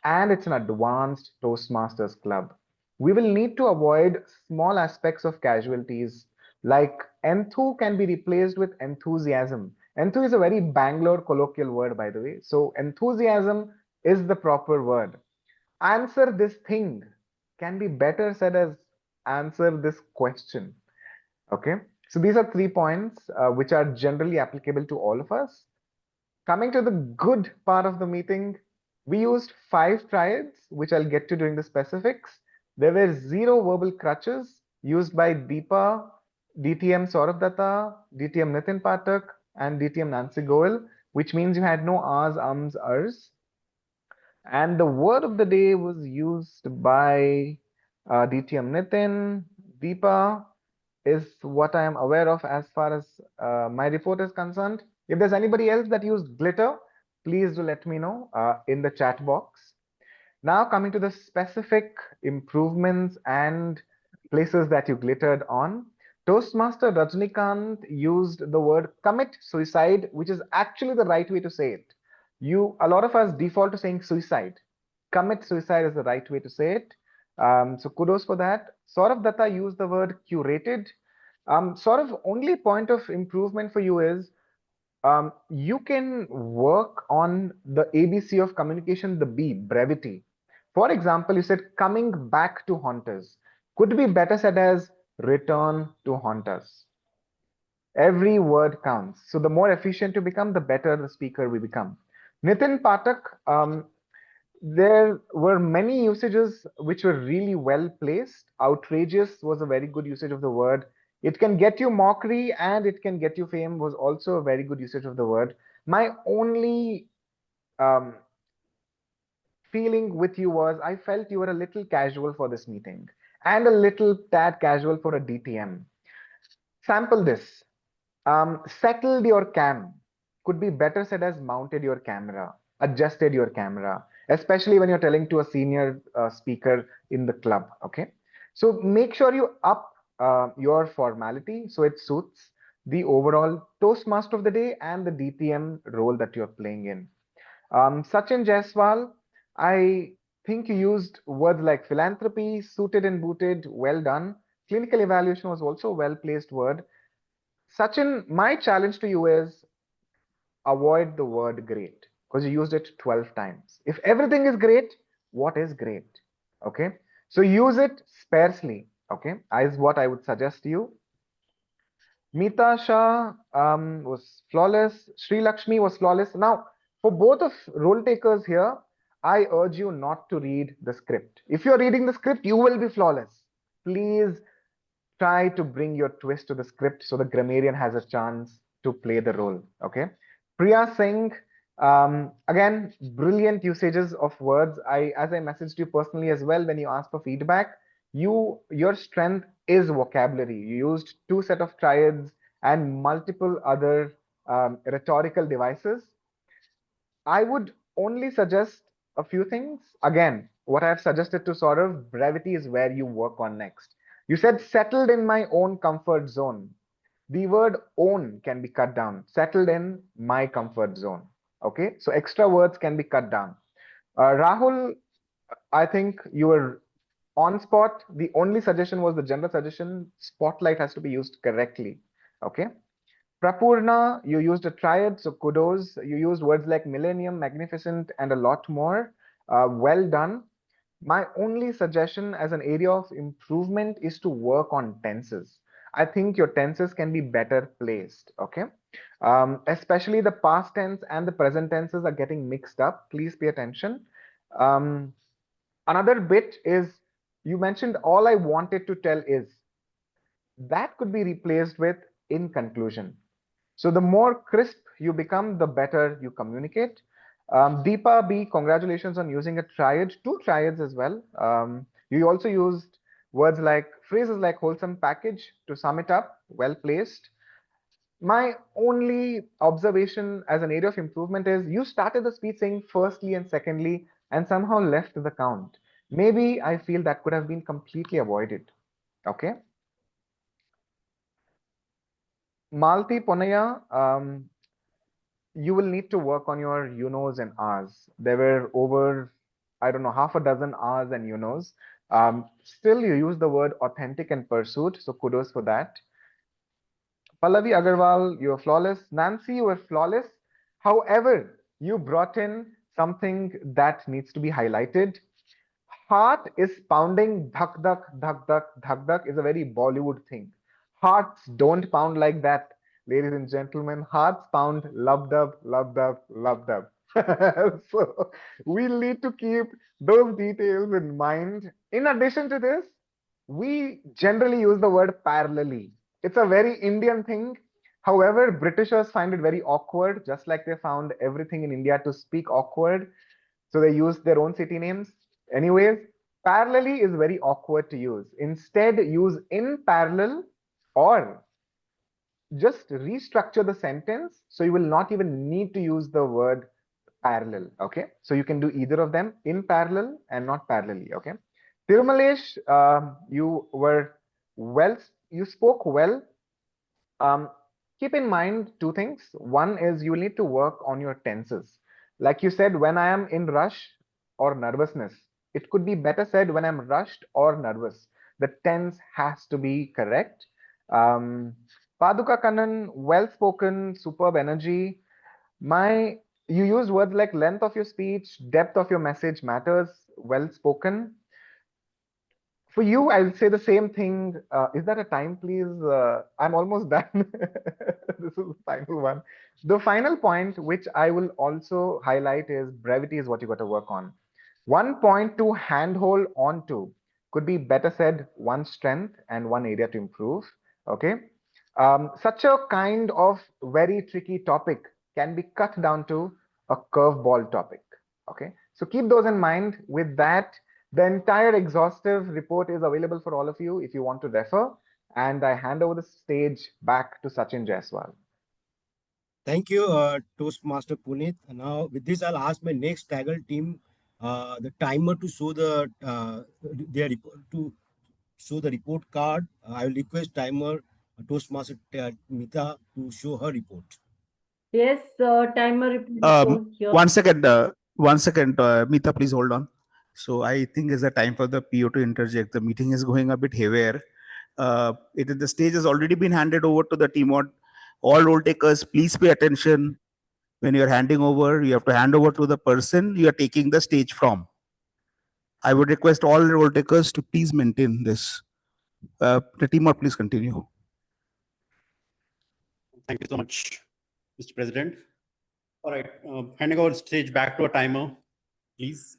and it's an advanced Toastmasters club. We will need to avoid small aspects of casualties like enthu can be replaced with enthusiasm. Enthu is a very Bangalore colloquial word, by the way. So enthusiasm is the proper word. Answer this thing can be better said as answer this question. Okay. So these are 3 points which are generally applicable to all of us. Coming to the good part of the meeting, we used 5 triads, which I'll get to during the specifics. There were 0 verbal crutches used by Deepa, DTM Saurabh Datta, DTM Nitin Patak, and DTM Nancy Goel, which means you had no ahs, ums, ers. And the word of the day was used by DTM Nitin. Deepa is what I am aware of as far as my report is concerned. If there's anybody else that used glitter, please do let me know in the chat box. Now coming to the specific improvements and places that you glittered on. Toastmaster Rajnikant used the word commit suicide, which is actually the right way to say it. A lot of us default to saying suicide. Commit suicide is the right way to say it. So kudos for that. Saurabh Datta used the word curated. Sort of only point of improvement for you is you can work on the ABC of communication, the B, brevity. For example, you said coming back to haunt us. Could be better said as return to haunt us. Every word counts. So the more efficient you become, the better the speaker we become. Nitin Patak, there were many usages which were really well placed. Outrageous was a very good usage of the word. It can get you mockery and it can get you fame was also a very good usage of the word. My only feeling with you was I felt you were a little casual for this meeting and a little tad casual for a DTM. Sample this. Settled your cam could be better said as mounted your camera, adjusted your camera, especially when you're telling to a senior speaker in the club. Okay. So make sure you up your formality so it suits the overall Toastmaster of the day and the DTM role that you're playing in. Sachin Jaiswal, I think you used words like philanthropy, suited and booted, well done. Clinical evaluation was also a well placed word. Sachin, my challenge to you is avoid the word great because you used it 12 times. If everything is great, what is great? Okay. So use it sparsely. Okay. Is what I would suggest to you. Meeta Shah was flawless. Sri Lakshmi was flawless. Now, for both of role takers here, I urge you not to read the script. If you're reading the script, you will be flawless. Please try to bring your twist to the script so the grammarian has a chance to play the role. Okay. Priya Singh, Again, brilliant usages of words. As I messaged you personally as well, when you asked for feedback, your strength is vocabulary. You used 2 set of triads and multiple other rhetorical devices. I would only suggest a few things. Again, what I've suggested to sort of brevity is where you work on next. You said settled in my own comfort zone. The word own can be cut down. Settled in my comfort zone. Okay, so extra words can be cut down. Rahul, I think you were on spot. The only suggestion was the general suggestion. Spotlight has to be used correctly. Okay. Prapurna, you used a triad, so kudos. You used words like millennium, magnificent, and a lot more. Well done. My only suggestion as an area of improvement is to work on tenses. I think your tenses can be better placed. Okay. Especially the past tense and the present tenses are getting mixed up. Please pay attention. Um, Another bit is you mentioned all I wanted to tell is that could be replaced with in conclusion. So the more crisp you become, the better you communicate. Deepa B, congratulations on using a triad, 2 triads as well. You also used words like phrases like wholesome package to sum it up, well placed. My only observation as an area of improvement is you started the speech saying firstly and secondly and somehow left the count. Maybe I feel that could have been completely avoided. Okay. Malti Ponaya, you will need to work on your you knows and ahs. There were over, I don't know, half a dozen ahs and you knows. Still, you use the word authentic and pursuit, so kudos for that. Pallavi Agarwal, you were flawless. Nancy, you were flawless. However, you brought in something that needs to be highlighted. Heart is pounding, dhak dhak, dhak dhak, dhak dhak is a very Bollywood thing. Hearts don't pound like that, ladies and gentlemen. Hearts pound love dub, love dub, love dub. So we need to keep those details in mind. In addition to this, we generally use the word parallelly. It's a very Indian thing. However, Britishers find it very awkward, just like they found everything in India to speak awkward. So they use their own city names. Anyways, parallelly is very awkward to use. Instead, use in parallel or just restructure the sentence so you will not even need to use the word parallel. Okay, so you can do either of them, in parallel and not parallelly. Okay, Tirumalesh, you were well, you spoke well. um, Keep in mind 2 things. One is you need to work on your tenses. Like you said, when I am in rush or nervousness, it could be better said when I'm rushed or nervous. The tense has to be correct. um, Paduka Kannan, well spoken, superb energy. My, you used words like length of your speech, depth of your message matters, well spoken. For you, I'll say the same thing. Is that a time, please? I'm almost done. This is the final one. The final point, which I will also highlight, is brevity is what you got to work on. One point to handhold on to could be better said one strength and one area to improve. Okay. Such a kind of very tricky topic can be cut down to a curveball topic. Okay. So keep those in mind. With that, the entire exhaustive report is available for all of you if you want to refer. And I hand over the stage back to Sachin Jaiswal. Thank you, Toastmaster Puneet. Now, with this, I'll ask my next Taggle team the timer to show their report to show the report card. I will request timer Toastmaster Mita to show her report. Yes, timer report shown here. One second, Mita, please hold on. So I think it's the time for the PO to interject. The meeting is going a bit haywire. The stage has already been handed over to the team. All role takers, please pay attention. When you're handing over, you have to hand over to the person you are taking the stage from. I would request all role takers to please maintain this. The team, please continue. Thank you so much, Mr. President. All right, handing over the stage back to a timer, please.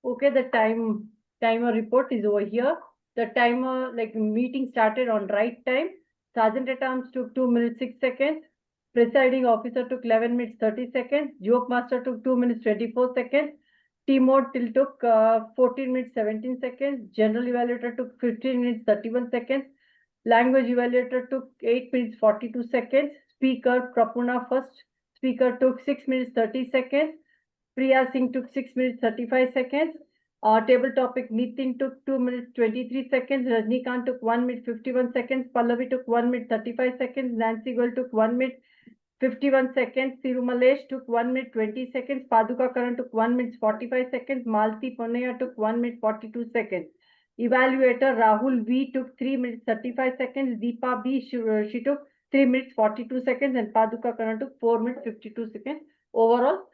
Okay, the timer report is over here. The timer, like meeting started on right time. Sergeant at Arms took 2 minutes 6 seconds. Presiding officer took 11 minutes 30 seconds. Joke master took 2 minutes 24 seconds. Team mode till took 14 minutes 17 seconds. General evaluator took 15 minutes 31 seconds. Language evaluator took 8 minutes 42 seconds. Speaker Prapuna first speaker took 6 minutes 30 seconds. Priya Singh took 6 minutes 35 seconds. Table topic Nitin took 2 minutes 23 seconds. Rajnikant took 1 minute 51 seconds. Pallavi took 1 minute 35 seconds. Nancy Goel took 1 minute 51 seconds. Sirumalesh took 1 minute 20 seconds. Paduka Karan took 1 minute 45 seconds. Malti Ponaya took 1 minute 42 seconds. Evaluator Rahul V took 3 minutes 35 seconds. Deepa B she took 3 minutes 42 seconds, and Paduka Karan took 4 minutes 52 seconds. Overall,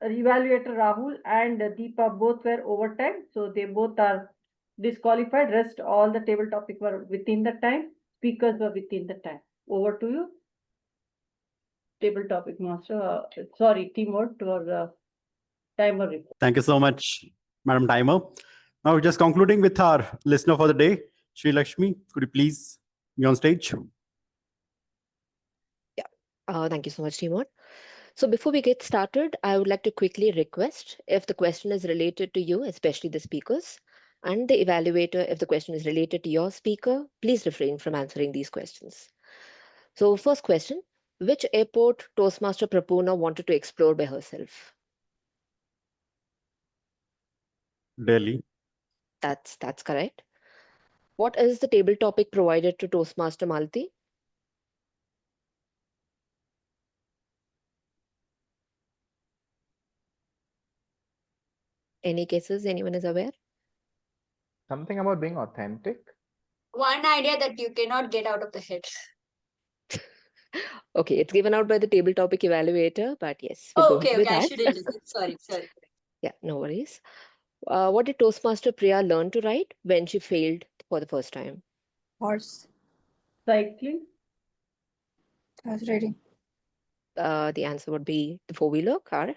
evaluator Rahul and Deepa both were overtime, so they both are disqualified. Rest all the table topic were within the time. Speakers were within the time. Over to you. Table topic master. Sorry, team mode for timer report. Thank you so much, Madam Timer. Now, just concluding with our listener for the day, Sri Lakshmi, could you please be on stage? Thank you so much, Timur. So before we get started, I would like to quickly request if the question is related to you, especially the speakers, and the evaluator, if the question is related to your speaker, please refrain from answering these questions. So first question, which airport Toastmaster Prapuna wanted to explore by herself? Delhi. That's correct. What is the table topic provided to Toastmaster Malti? Any cases anyone is aware? Something about being authentic. One idea that you cannot get out of the head. Okay, it's given out by the table topic evaluator, but yes, we'll go Okay, with I that. shouldn't listen. Sorry. Yeah, no worries. What did Toastmaster Priya learn to write when she failed for the first time? Horse. Cycling. Horse riding. The answer would be the four-wheeler car.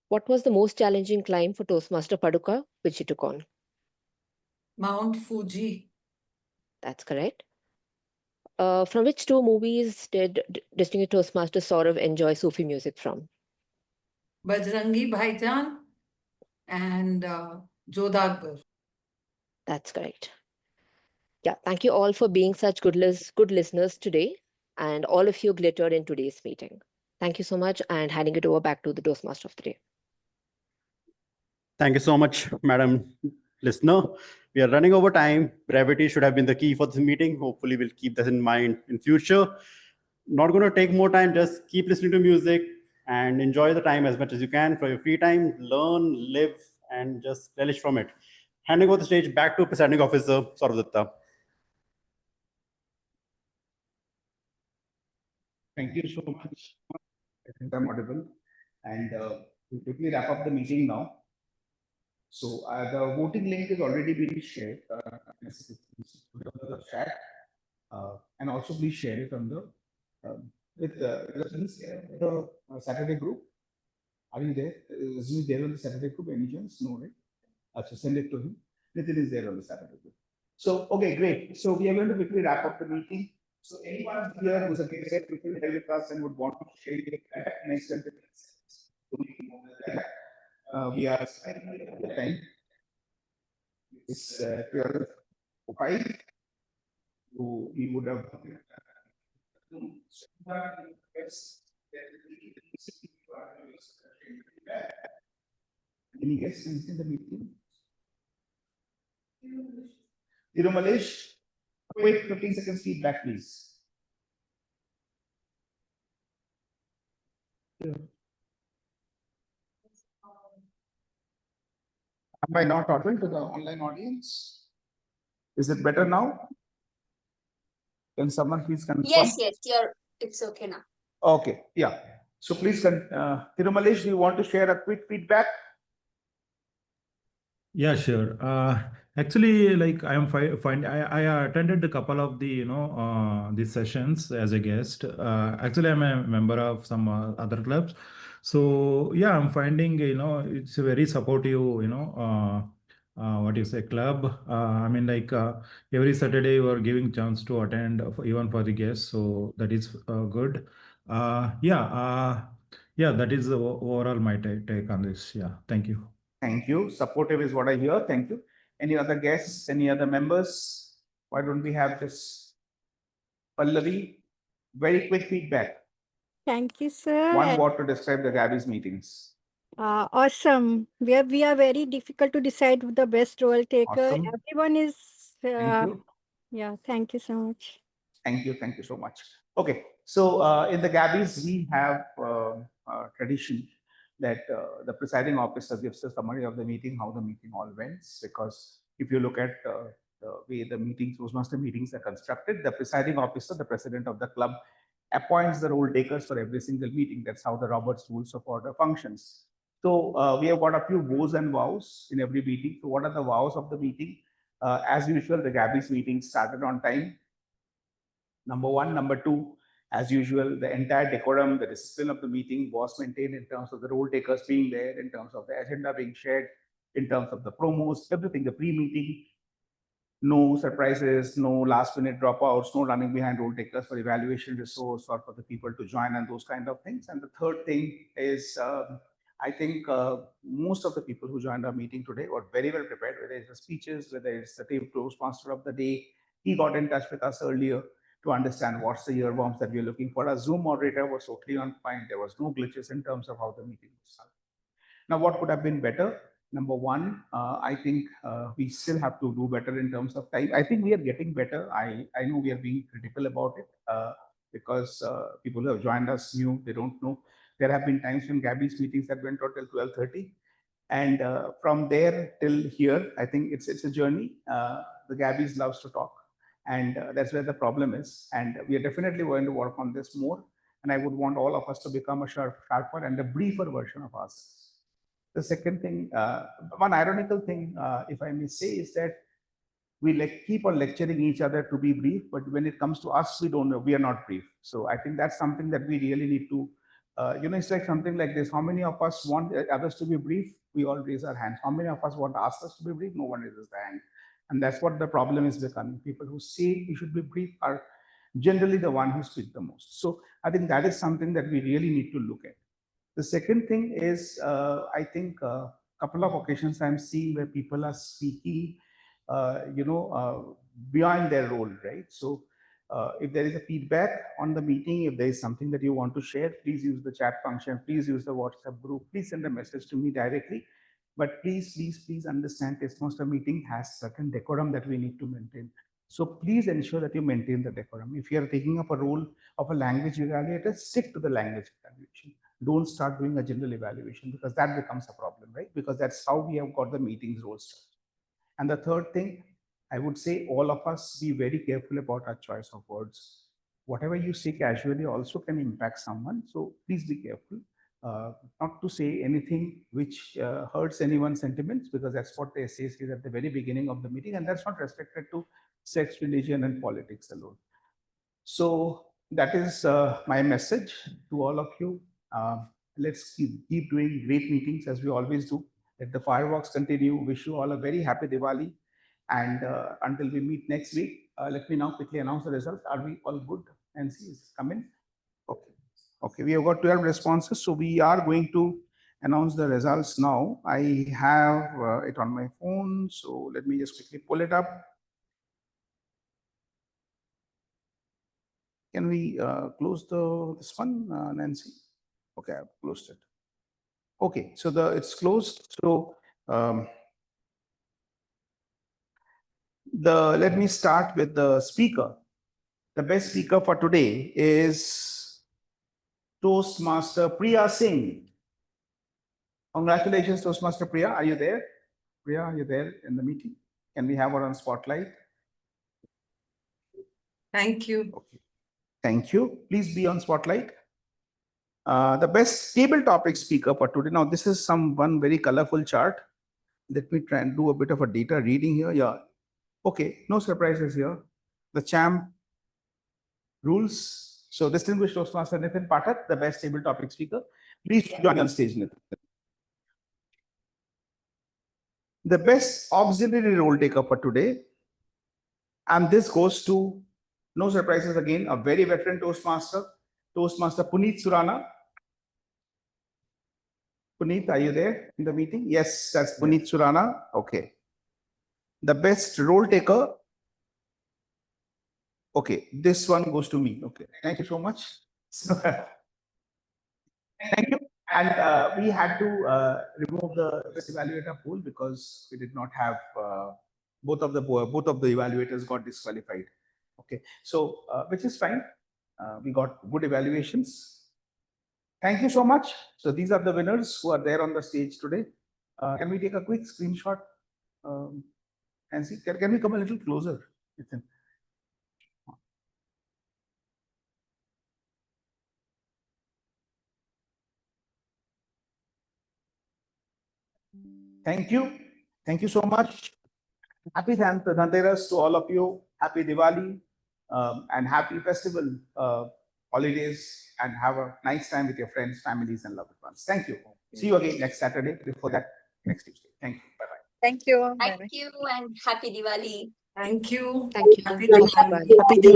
What was the most challenging climb for Toastmaster Paduka, which she took on? Mount Fuji. That's correct. From which two movies did distinguished Toastmaster Saurav enjoy Sufi music from? Bajrangi Bhaijaan and Jodhpur. That's correct. Yeah, thank you all for being such good listeners today, and all of you glittered in today's meeting. Thank you so much, and handing it over back to the Toastmaster of the day. Thank you so much, Madam Listener. We are running over time. Brevity should have been the key for this meeting. Hopefully, we'll keep that in mind in future. Not going to take more time. Just keep listening to music and enjoy the time as much as you can for your free time. Learn, live, and just relish from it. Handing over the stage back to Presiding Officer Saurav Datta. Thank you so much. I think I'm audible. And we'll quickly wrap up the meeting now. So the voting link is already being shared in the chat. And also please share it on the with the Saturday group. Are you there? Is he there on the Saturday group? Any chance? No, right? So send it to him. Nitin is there on the Saturday group. So okay, great. So we are going to quickly wrap up the meeting. So anyone here who's a guest will help with us and would want to share your next 10 minutes. We are spending the time. It's 12:05. So we would have. Any guests in the meeting? Tirumalesh, quick 15 seconds feedback, please. Am I not audible to the online audience? Is it better now? Can someone please confirm? Yes, it's okay now. Okay, yeah. So please, Tirumalesh, do you want to share a quick feedback? Yeah, sure. Actually, like I am fine. I attended a couple of the these sessions as a guest. Actually, I'm a member of some other clubs. So yeah, I'm finding it's a very supportive what you say, club. I mean, like every Saturday you are giving chance to attend even for the guests. So that is good. Yeah, that is overall my take on this. Yeah, thank you. Thank you. Supportive is what I hear. Thank you. Any other guests? Any other members? Why don't we have this Pallavi? Very quick feedback. Thank you, sir. One And, word to describe the Gabbys meetings. awesome. We are very difficult to decide the best role taker. Awesome. Everyone is. Thank you. Yeah, thank you so much. Thank you. Thank you so much. Okay. So in the Gabbys, we have a tradition that the presiding officer gives a summary of the meeting, how the meeting all went. Because if you look at the way the meetings, Toastmaster meetings are constructed, the presiding officer, the president of the club, appoints the role takers for every single meeting. That's how the Robert's Rules of Order functions. So we have got a few woes and vows in every meeting. So what are the vows of the meeting? As usual, the Gabbys meeting started on time. Number one. Number two, as usual, the entire decorum, the discipline of the meeting was maintained in terms of the role takers being there, in terms of the agenda being shared, in terms of the promos, everything, the pre-meeting. No surprises, no last minute dropouts, no running behind role takers for evaluation resource or for the people to join and those kind of things. And the third thing is, I think most of the people who joined our meeting today were very well prepared, whether it's the speeches, whether it's the team Toastmaster of the day. He got in touch with us earlier to understand what's the earworms that we're looking for. Our Zoom moderator was totally on point. There was no glitches in terms of how the meeting was started. Now, what could have been better? Number one, I think we still have to do better in terms of time. I think we are getting better. I know we are being critical about it because people who have joined us new, they don't know. There have been times when Gabby's meetings that went out till 12:30. And from there till here, I think it's a journey. The Gabby's loves to talk. And that's where the problem is. And we are definitely going to work on this more. And I would want all of us to become a sharper and a briefer version of us. The second thing, one ironical thing, if I may say, is that we keep on lecturing each other to be brief, but when it comes to us, we don't know, we are not brief. So I think that's something that we really need to, it's like something like this. How many of us want others to be brief? We all raise our hands. How many of us want us to be brief? No one raises their hand. And that's what the problem is becoming. People who say we should be brief are generally the one who speak the most. So I think that is something that we really need to look at. The second thing is, I think a couple of occasions I'm seeing where people are speaking, beyond their role, right? So if there is a feedback on the meeting, if there is something that you want to share, please use the chat function, please use the WhatsApp group, please send a message to me directly. But please understand Toastmaster meeting has certain decorum that we need to maintain. So please ensure that you maintain the decorum. If you are taking up a role of a language evaluator, stick to the language evaluation. Don't start doing a general evaluation because that becomes a problem, right? Because that's how we have got the meetings roles. And the third thing, I would say all of us be very careful about our choice of words. Whatever you say casually also can impact someone. So please be careful not to say anything which hurts anyone's sentiments, because that's what the essay says at the very beginning of the meeting. And that's not restricted to sex, religion, and politics alone. So that is my message to all of you. Let's keep doing great meetings as we always do. Let the fireworks continue. Wish you all a very happy Diwali. And until we meet next week, let me now quickly announce the results. Are we all good? Nancy, is come in? Okay. Okay, we have got 12 responses. So we are going to announce the results now. I have it on my phone. So let me just quickly pull it up. Can we close this one, Nancy? Okay, I've closed it. Okay, so it's closed. So let me start with the speaker. The best speaker for today is Toastmaster Priya Singh. Congratulations, Toastmaster Priya. Are you there? Priya, are you there in the meeting? Can we have her on spotlight? Thank you. Okay. Thank you. Please be on spotlight. The best table topic speaker for today. Now, this is one very colorful chart. Let me try and do a bit of a data reading here. Yeah. Okay, no surprises here. The champ rules. So, distinguished Toastmaster Nitin Pathak, the best table topic speaker. Please join on stage, Nitin. the best auxiliary role taker for today. And this goes to, no surprises again, a very veteran Toastmaster Puneet Surana. Puneet, are you there in the meeting? Yes, that's Puneet Surana. Okay. The best role taker. Okay, this one goes to me. Okay, thank you so much. Thank you. And we had to remove the best evaluator pool because we did not have both of the evaluators got disqualified. Okay, so which is fine. We got good evaluations. Thank you so much. So these are the winners who are there on the stage today. Can we take a quick screenshot? And see, can we come a little closer, Ethan? Thank you. Thank you so much. Happy Dhanteras to all of you. Happy Diwali and happy festival holidays, and have a nice time with your friends, families, and loved ones. Thank you. See you again next Saturday. Before that, next Tuesday. Thank you. Bye-bye. Thank you. Thank you and happy Diwali. Thank you. Thank you. Happy Happy Diwali. Diwali.